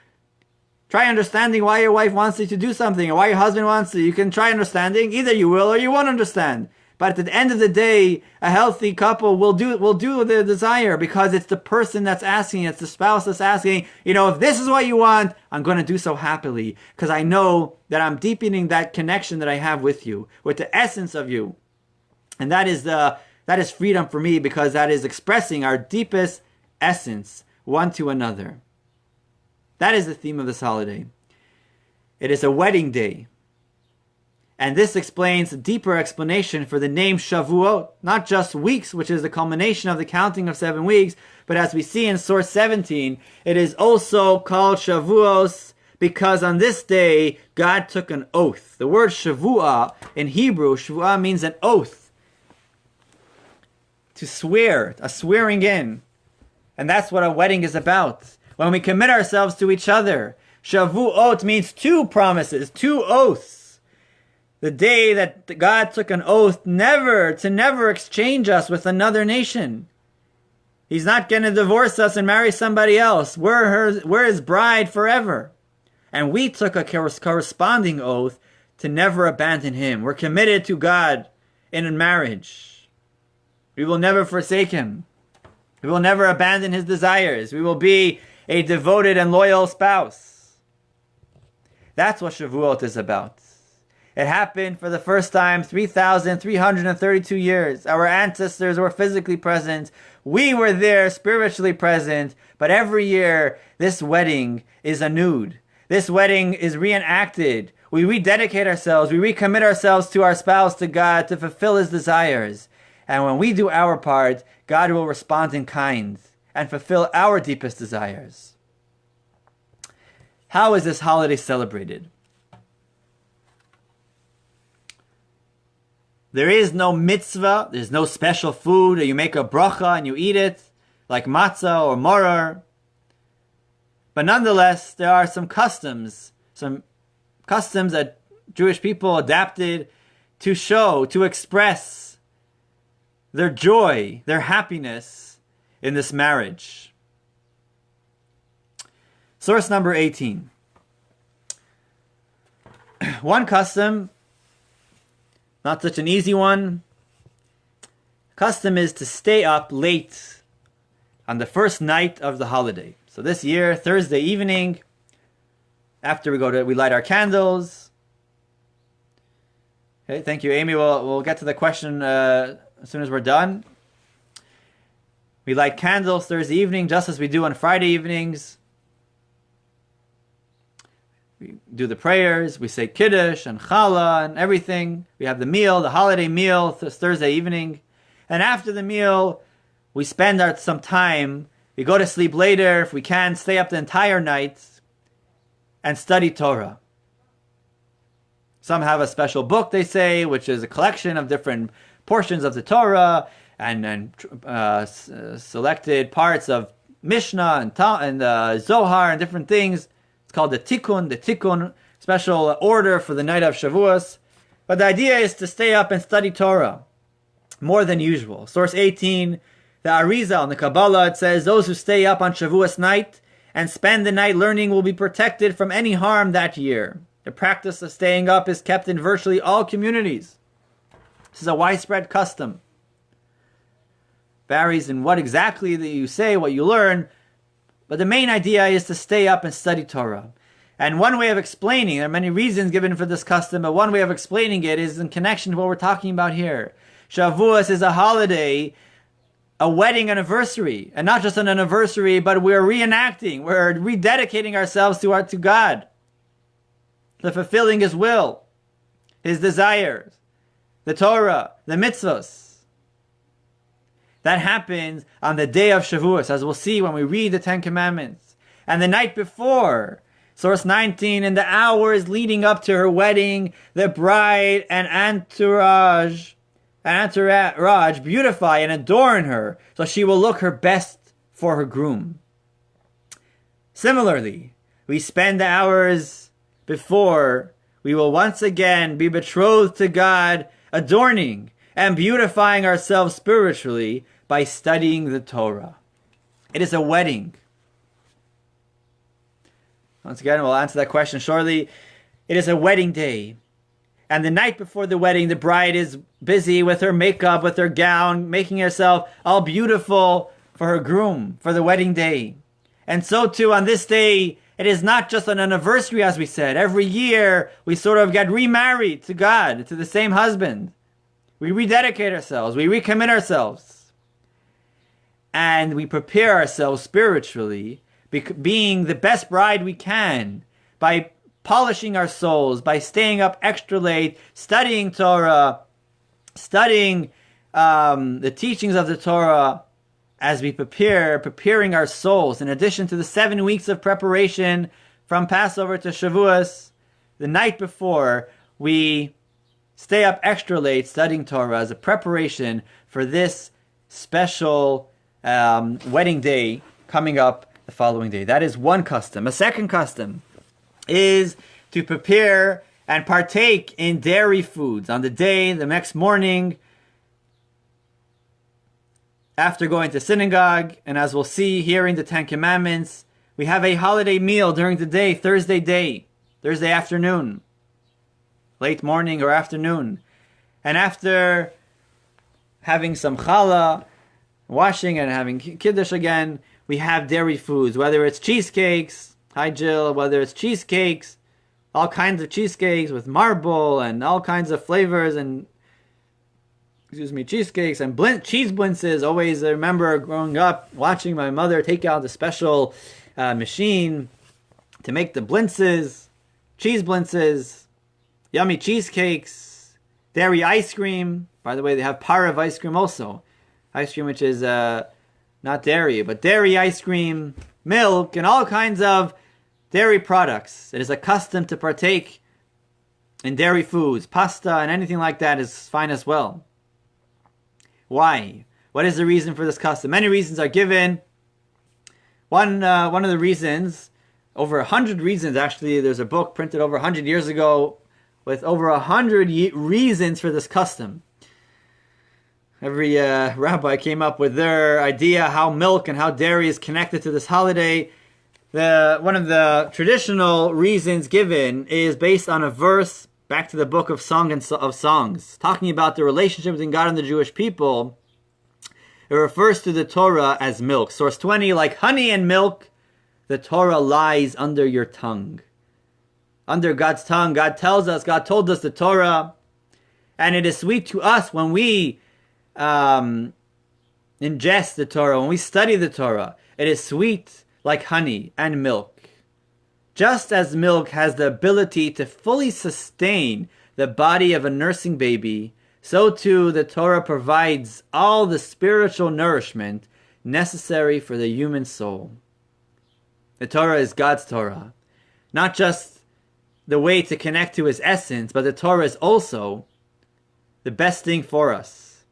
Speaker 1: Try understanding why your wife wants you to do something, or why your husband wants to. You can try understanding. Either you will or you won't understand. But at the end of the day, a healthy couple will do the desire, because it's the person that's asking, it's the spouse that's asking, if this is what you want, I'm going to do so happily, because I know that I'm deepening that connection that I have with you, with the essence of you. And that is freedom for me, because that is expressing our deepest essence one to another. That is the theme of this holiday. It is a wedding day. And this explains a deeper explanation for the name Shavuot, not just weeks, which is the culmination of the counting of 7 weeks, but as we see in source 17, it is also called Shavuos because on this day, God took an oath. The word Shavuah in Hebrew, Shavuah means an oath. To swear, a swearing in. And that's what a wedding is about. When we commit ourselves to each other. Shavuot means 2 promises, 2 oaths. The day that God took an oath never exchange us with another nation. He's not going to divorce us and marry somebody else. We're his bride forever. And we took a corresponding oath to never abandon him. We're committed to God in marriage. We will never forsake him. We will never abandon his desires. We will be a devoted and loyal spouse. That's what Shavuot is about. It happened for the first time 3,332 years. Our ancestors were physically present. We were there spiritually present. But every year, this wedding is renewed. This wedding is reenacted. We rededicate ourselves. We recommit ourselves to our spouse, to God, to fulfill his desires. And when we do our part, God will respond in kind and fulfill our deepest desires. How is this holiday celebrated? There is no mitzvah, there's no special food, or you make a bracha and you eat it, like matzah or maror. But nonetheless, there are some customs that Jewish people adapted to show, to express their joy, their happiness in this marriage. Source number 18. One custom, not such an easy one. Custom is to stay up late on the first night of the holiday. So this year, Thursday evening, after we light our candles. Okay, thank you, Amy. We'll get to the question as soon as we're done. We light candles Thursday evening, just as we do on Friday evenings. We do the prayers, we say Kiddush and Challah and everything. We have the meal, the holiday meal, Thursday evening. And after the meal, we spend some time. We go to sleep later, if we can, stay up the entire night and study Torah. Some have a special book, they say, which is a collection of different portions of the Torah and selected parts of Mishnah and Zohar and different things. It's called the Tikkun, special order for the night of Shavuos. But the idea is to stay up and study Torah more than usual. Source 18, the Arizal in the Kabbalah, it says, those who stay up on Shavuos night and spend the night learning will be protected from any harm that year. The practice of staying up is kept in virtually all communities. This is a widespread custom. Varies in what exactly that you say, what you learn, but the main idea is to stay up and study Torah. And one way of explaining, there are many reasons given for this custom, but one way of explaining it is in connection to what we're talking about here. Shavuos is a holiday, a wedding anniversary, and not just an anniversary, but we're reenacting, we're rededicating ourselves to God, to fulfilling His will, His desires, the Torah, the mitzvos. That happens on the day of Shavuos, as we'll see when we read the Ten Commandments. And the night before, source 19, in the hours leading up to her wedding, the bride and entourage and entourage beautify and adorn her, so she will look her best for her groom. Similarly, we spend the hours before we will once again be betrothed to God, adorning and beautifying ourselves spiritually by studying the Torah. It is a wedding. Once again, we'll answer that question shortly. It is a wedding day. And the night before the wedding, the bride is busy with her makeup, with her gown, making herself all beautiful for her groom, for the wedding day. And so too, on this day, it is not just an anniversary, as we said. Every year, we sort of get remarried to God, to the same husband. We rededicate ourselves. We recommit ourselves. And we prepare ourselves spiritually, being the best bride we can, by polishing our souls, by staying up extra late, studying Torah, studying the teachings of the Torah, as we preparing our souls. In addition to the 7 weeks of preparation from Passover to Shavuos, the night before, we stay up extra late studying Torah as a preparation for this special wedding day coming up the following day. That is one custom. A second custom is to prepare and partake in dairy foods on the day, the next morning, after going to synagogue. And as we'll see, hearing the Ten Commandments, we have a holiday meal during the day, Thursday afternoon, late morning or afternoon. And after having some challah, washing and having kiddush again, we have dairy foods, whether it's cheesecakes, hi Jill, whether it's cheesecakes, all kinds of cheesecakes with marble and all kinds of flavors, and cheesecakes and cheese blintzes. Always, I remember growing up watching my mother take out the special machine to make the blintzes, cheese blintzes, yummy cheesecakes, dairy ice cream. By the way, they have Parav ice cream also. Ice cream which is not dairy, but dairy ice cream, milk, and all kinds of dairy products. It is a custom to partake in dairy foods. Pasta and anything like that is fine as well. Why? What is the reason for this custom? Many reasons are given. One of the reasons, over 100 reasons actually, there's a book printed over 100 years ago with over 100 reasons for this custom. Every rabbi came up with their idea how milk and how dairy is connected to this holiday. One of the traditional reasons given is based on a verse back to the book of Songs, talking about the relationship between God and the Jewish people. It refers to the Torah as milk. Source 20, like honey and milk, the Torah lies under your tongue. Under God's tongue, God told us the Torah, and it is sweet to us when we ingest the Torah, when we study the Torah. It is sweet like honey and milk. Just as milk has the ability to fully sustain the body of a nursing baby, so too the Torah provides all the spiritual nourishment necessary for the human soul. The Torah is God's Torah. Not just the way to connect to His essence, but the Torah is also the best thing for us.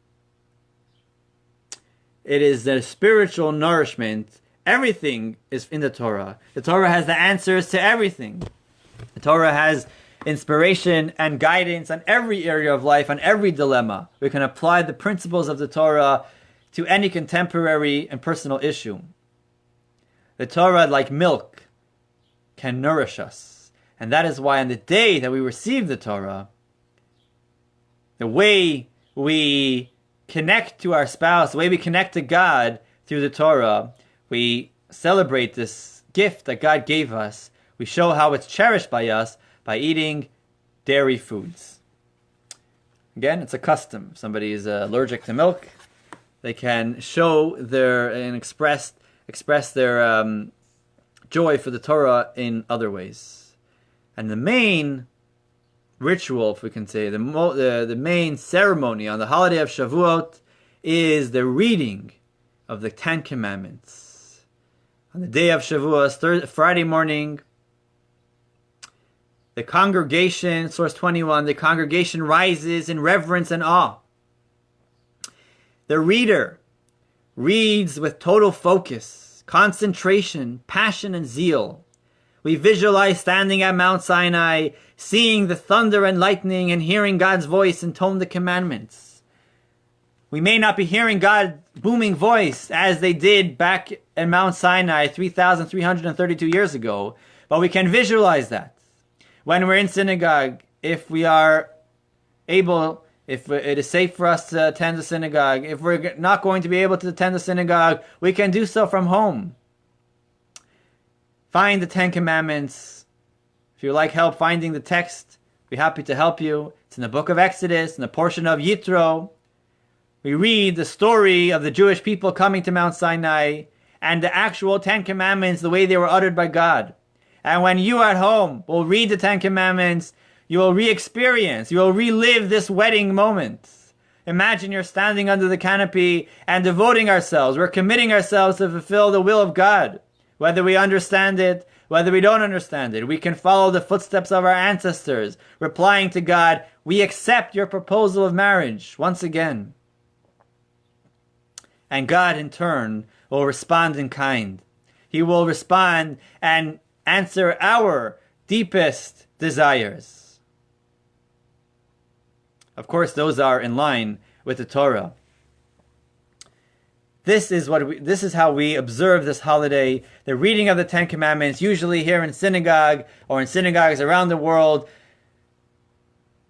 Speaker 1: It is the spiritual nourishment. Everything is in the Torah. The Torah has the answers to everything. The Torah has inspiration and guidance on every area of life, on every dilemma. We can apply the principles of the Torah to any contemporary and personal issue. The Torah, like milk, can nourish us. And that is why on the day that we receive the Torah, the way we connect to our spouse, the way we connect to God through the Torah, we celebrate this gift that God gave us. We show how it's cherished by us by eating dairy foods. Again, it's a custom. If somebody is allergic to milk, they can show and express their joy for the Torah in other ways. And the main ritual, if we can say, the main ceremony on the holiday of Shavuot is the reading of the Ten Commandments. On the day of Shavuot, Friday morning, the congregation, source 21, the congregation rises in reverence and awe The reader reads with total focus, concentration, passion, and zeal. We visualize standing at Mount Sinai, seeing the thunder and lightning, and hearing God's voice intone the commandments. We may not be hearing God's booming voice as they did back at Mount Sinai 3,332 years ago, but we can visualize that. When we're in synagogue, if we are able, if it is safe for us to attend the synagogue, if we're not going to be able to attend the synagogue, we can do so from home. Find the Ten Commandments. If you like help finding the text, we're happy to help you. It's in the book of Exodus, in the portion of Yitro. We read the story of the Jewish people coming to Mount Sinai and the actual Ten Commandments, the way they were uttered by God. And when you at home will read the Ten Commandments, you will re-experience, you will relive this wedding moment. Imagine you're standing under the canopy and devoting ourselves. We're committing ourselves to fulfill the will of God. Whether we understand it, whether we don't understand it, we can follow the footsteps of our ancestors, replying to God, we accept your proposal of marriage once again. And God, in turn, will respond in kind. He will respond and answer our deepest desires. Of course, those are in line with the Torah. This is how we observe this holiday, the reading of the Ten Commandments, usually here in synagogue or in synagogues around the world.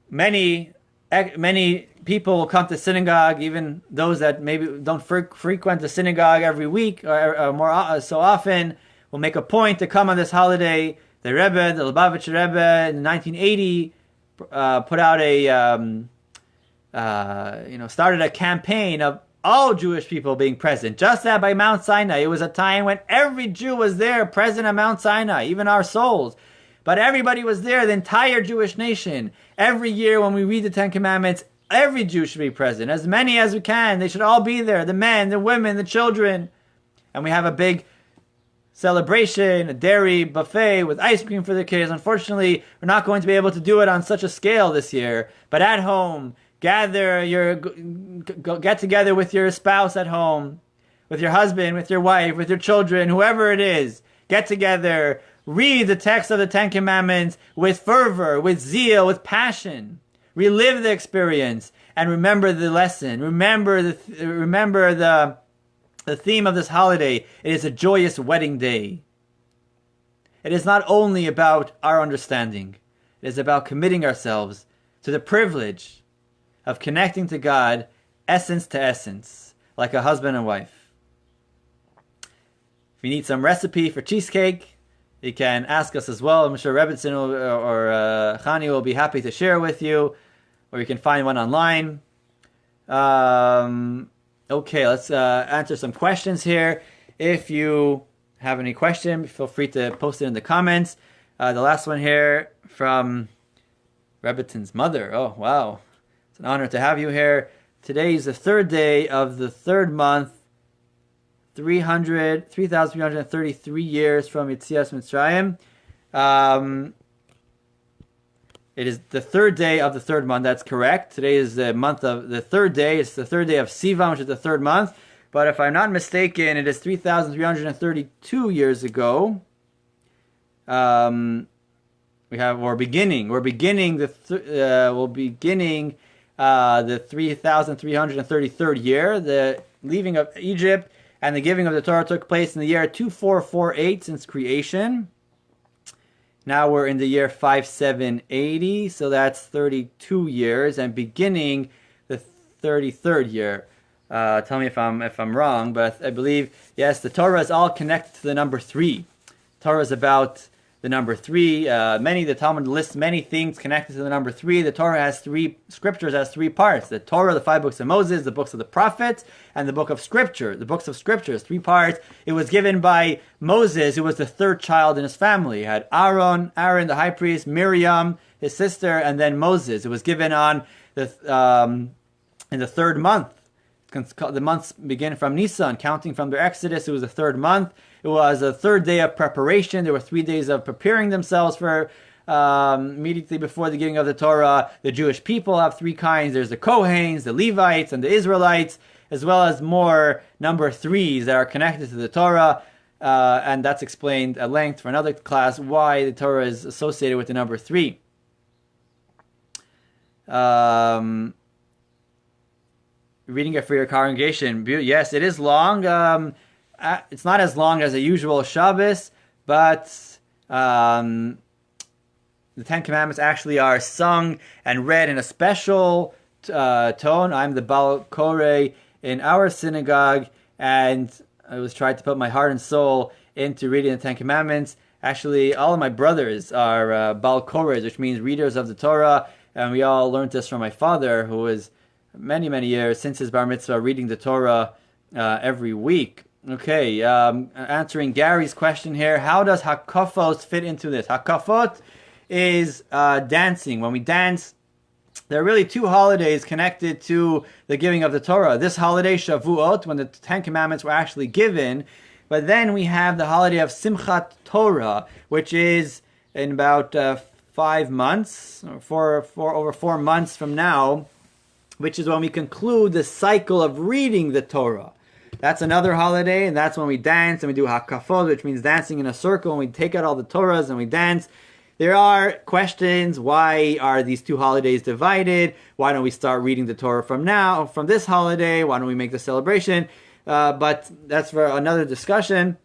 Speaker 1: Many people will come to synagogue, even those that maybe don't frequent the synagogue every week or so often, will make a point to come on this holiday. The Rebbe, the Lubavitcher Rebbe, in 1980, put out started a campaign of all Jewish people being present. Just that by Mount Sinai, it was a time when every Jew was there, present at Mount Sinai, even our souls. But everybody was there, the entire Jewish nation. Every year when we read the Ten Commandments, every Jew should be present. As many as we can. They should all be there. The men, the women, the children. And we have a big celebration, a dairy buffet with ice cream for the kids. Unfortunately, we're not going to be able to do it on such a scale this year. But at home, get together with your spouse at home, with your husband, with your wife, with your children, whoever it is. Get together, read the text of the Ten Commandments with fervor, with zeal, with passion. Relive the experience and remember the lesson. Remember the theme of this holiday. It is a joyous wedding day. It is not only about our understanding. It is about committing ourselves to the privilege of connecting to God, essence to essence, like a husband and wife. If you need some recipe for cheesecake, you can ask us as well. I'm sure Rebbitzin or Chani will be happy to share with you, or you can find one online. Okay, let's answer some questions here. If you have any question, feel free to post it in the comments. The last one here from Rebbitzin's mother. Oh, wow. It's an honor to have you here. Today is the third day of the third month, 3,333 years from Yetzias Mitzrayim. It is the third day of the third month. That's correct. Today is the month of the third day. It's the third day of Sivan, which is the third month. But if I'm not mistaken, it is 3,332 years ago. We're beginning the 3,333rd year. The leaving of Egypt and the giving of the Torah took place in the year 2448 since creation. Now we're in the year 5780, so that's 32 years, and beginning the 33rd year. Tell me if I'm wrong, but I believe, yes, the Torah is all connected to the number 3. Torah is about the number 3. The Talmud lists many things connected to the number 3. The Torah has 3 scriptures, has 3 parts. The Torah, the 5 books of Moses, the books of the prophets, and the book of Scripture. The books of Scripture, 3 parts. It was given by Moses, who was the 3rd child in his family. He had Aaron, the high priest, Miriam, his sister, and then Moses. It was given on in the 3rd month. The months begin from Nisan, counting from their Exodus. It was the 3rd month. It was a 3rd day of preparation. There were 3 days of preparing themselves for immediately before the giving of the Torah. The Jewish people have 3 kinds. There's the Kohanes, the Levites, and the Israelites. as well as more number threes that are connected to the Torah. And that's explained at length for another class why the Torah is associated with the number 3. Reading it for your congregation. Yes, it is long. It's not as long as a usual Shabbos, but the Ten Commandments actually are sung and read in a special tone. I'm the Baal Koreh in our synagogue, and I was trying to put my heart and soul into reading the Ten Commandments. Actually, all of my brothers are Baal Korehs, which means readers of the Torah, and we all learned this from my father, who was many, many years since his bar mitzvah reading the Torah every week. Okay, answering Gary's question here, how does Hakafos fit into this? Hakafot is dancing. When we dance, there are really 2 holidays connected to the giving of the Torah. This holiday, Shavuot, when the 10 Commandments were actually given, but then we have the holiday of Simchat Torah, which is in about 5 months, or over 4 months from now, which is when we conclude the cycle of reading the Torah. That's another holiday, and that's when we dance and we do hakafot, which means dancing in a circle, and we take out all the Torahs and we dance. There are questions, why are these 2 holidays divided? Why don't we start reading the Torah from this holiday? Why don't we make the celebration? But that's for another discussion.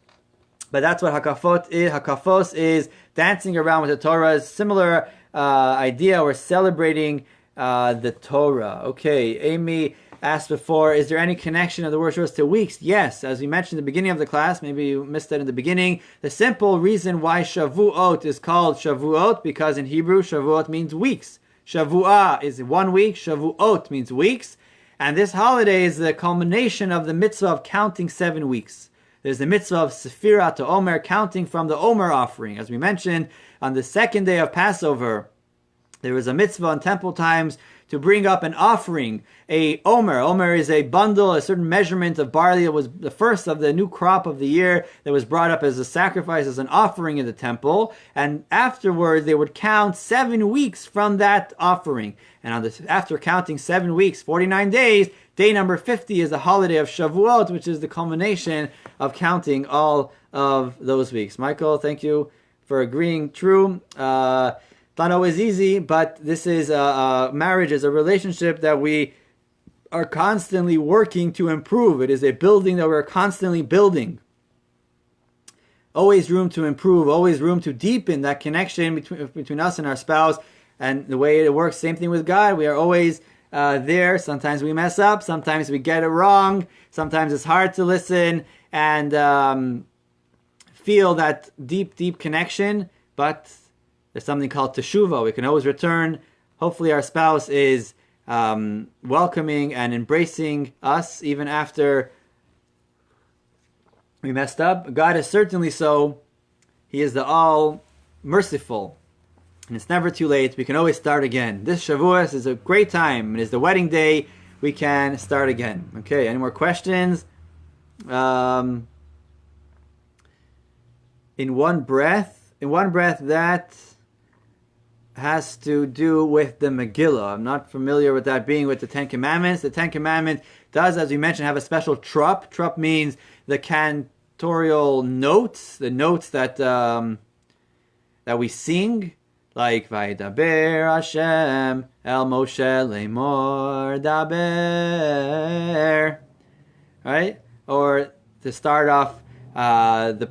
Speaker 1: But that's what hakafot is. Hakafos is dancing around with the Torah. Similar idea. We're celebrating the Torah. Okay, Amy asked before, is there any connection of the word Shavuos to weeks? Yes, as we mentioned at the beginning of the class, maybe you missed that in the beginning. The simple reason why Shavuot is called Shavuot, because in Hebrew, Shavuot means weeks. Shavuah is 1 week, Shavuot means weeks, and this holiday is the culmination of the mitzvah of counting 7 weeks. There's the mitzvah of Sefirat to Omer, counting from the Omer offering. As we mentioned, on the 2nd day of Passover, there was a mitzvah in temple times to bring up an offering, a omer. Omer is a bundle, a certain measurement of barley. It was the first of the new crop of the year that was brought up as a sacrifice, as an offering in the temple. And afterwards, they would count 7 weeks from that offering. And after counting 7 weeks, 49 days, day number 50 is the holiday of Shavuot, which is the culmination of counting all of those weeks. Michael, thank you for agreeing. True. Not always easy, but this is marriage is a relationship that we are constantly working to improve. It is a building that we're constantly building. Always room to improve, always room to deepen that connection between us and our spouse. And the way it works, same thing with God. We are always there. Sometimes we mess up. Sometimes we get it wrong. Sometimes it's hard to listen and feel that deep connection, but there's something called teshuvah. We can always return. Hopefully our spouse is welcoming and embracing us even after we messed up. God is certainly so. He is the all-merciful. And it's never too late. We can always start again. This Shavuos is a great time. It is the wedding day. We can start again. Okay, any more questions? In one breath, that has to do with the Megillah. I'm not familiar with that being with the 10 Commandments. The 10 Commandments does, as we mentioned, have a special trup. Trup means the cantorial notes, the notes that that we sing, like Vaydaber Hashem El Moshe Lemor Daber, right? Or to start off the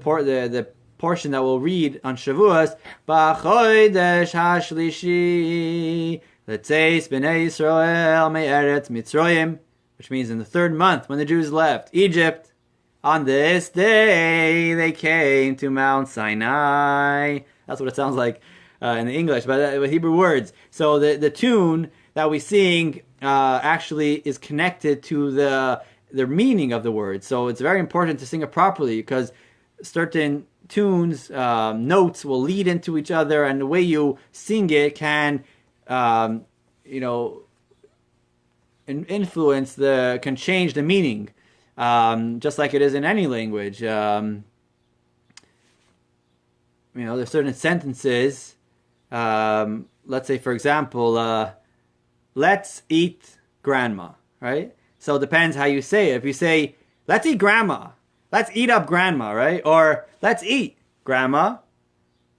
Speaker 1: portion that we'll read on Shavuos, B'chodesh HaShlishi L'tzeis B'nei Yisrael Me'eretz Mitzrayim, which means in the 3rd month when the Jews left Egypt, on this day they came to Mount Sinai. That's what it sounds like in the English, but with Hebrew words. So the tune that we sing actually is connected to the meaning of the words. So it's very important to sing it properly, because certain tunes, notes will lead into each other, and the way you sing it can, influence can change the meaning, just like it is in any language. There's certain sentences. Let's say, for example, let's eat grandma, right? So it depends how you say it. If you say, let's eat grandma, let's eat up grandma, right? Or let's eat grandma,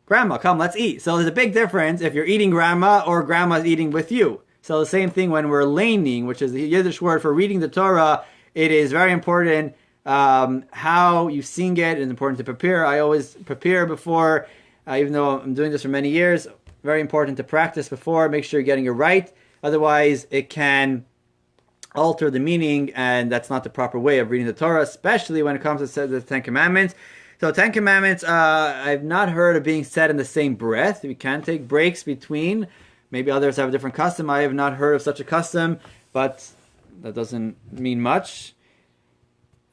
Speaker 1: grandma, come, let's eat. So there's a big difference if you're eating grandma or grandma's eating with you. So the same thing when we're laning, which is the Yiddish word for reading the Torah, it is very important how you sing it. It's important to prepare. I always prepare before, even though I'm doing this for many years. Very important to practice before. Make sure you're getting it right. Otherwise, it can alter the meaning, and that's not the proper way of reading the Torah, especially when it comes to the Ten Commandments. So 10 Commandments, I've not heard of being said in the same breath. We can take breaks between. Maybe others have a different custom. I have not heard of such a custom, but that doesn't mean much.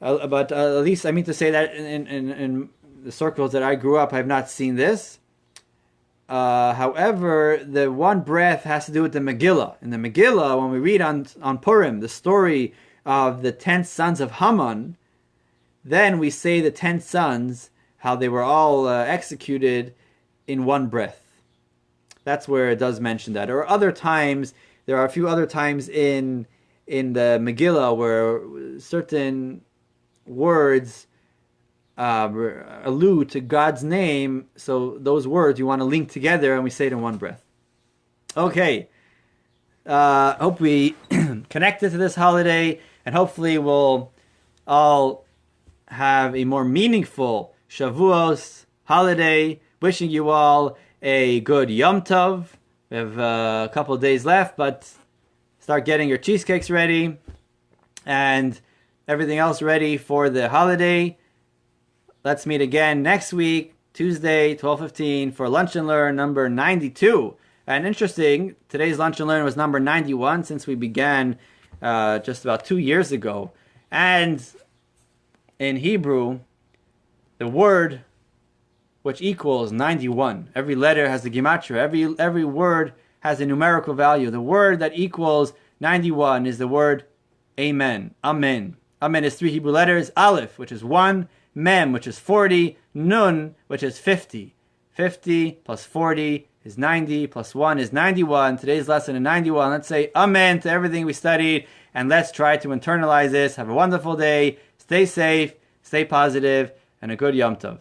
Speaker 1: But at least I mean to say that in the circles that I grew up, I have not seen this. However, the one breath has to do with the Megillah. In the Megillah, when we read on Purim, the story of the 10 sons of Haman, then we say the 10 sons, how they were all executed in one breath. That's where it does mention that. Or other times, there are a few other times in the Megillah where certain words allude to God's name. So those words you want to link together, and we say it in one breath. Okay. Hope we connected to this holiday, and hopefully we'll all have a more meaningful Shavuos holiday. Wishing you all a good Yom Tov. We have a couple of days left, but start getting your cheesecakes ready and everything else ready for the holiday. Let's meet again next week, Tuesday, 12:15, for Lunch and Learn number 92. And interesting, today's Lunch and Learn was number 91 since we began just about 2 years ago. And in Hebrew, the word which equals 91. Every letter has a gematria. Every word has a numerical value. The word that equals 91 is the word Amen. Amen. Amen is 3 Hebrew letters. Aleph, which is 1. Mem, which is 40. Nun, which is 50. 50 plus 40 is 90. Plus 1 is 91. Today's lesson is 91. Let's say Amen to everything we studied. And let's try to internalize this. Have a wonderful day. Stay safe. Stay positive. And a good Yom Tov.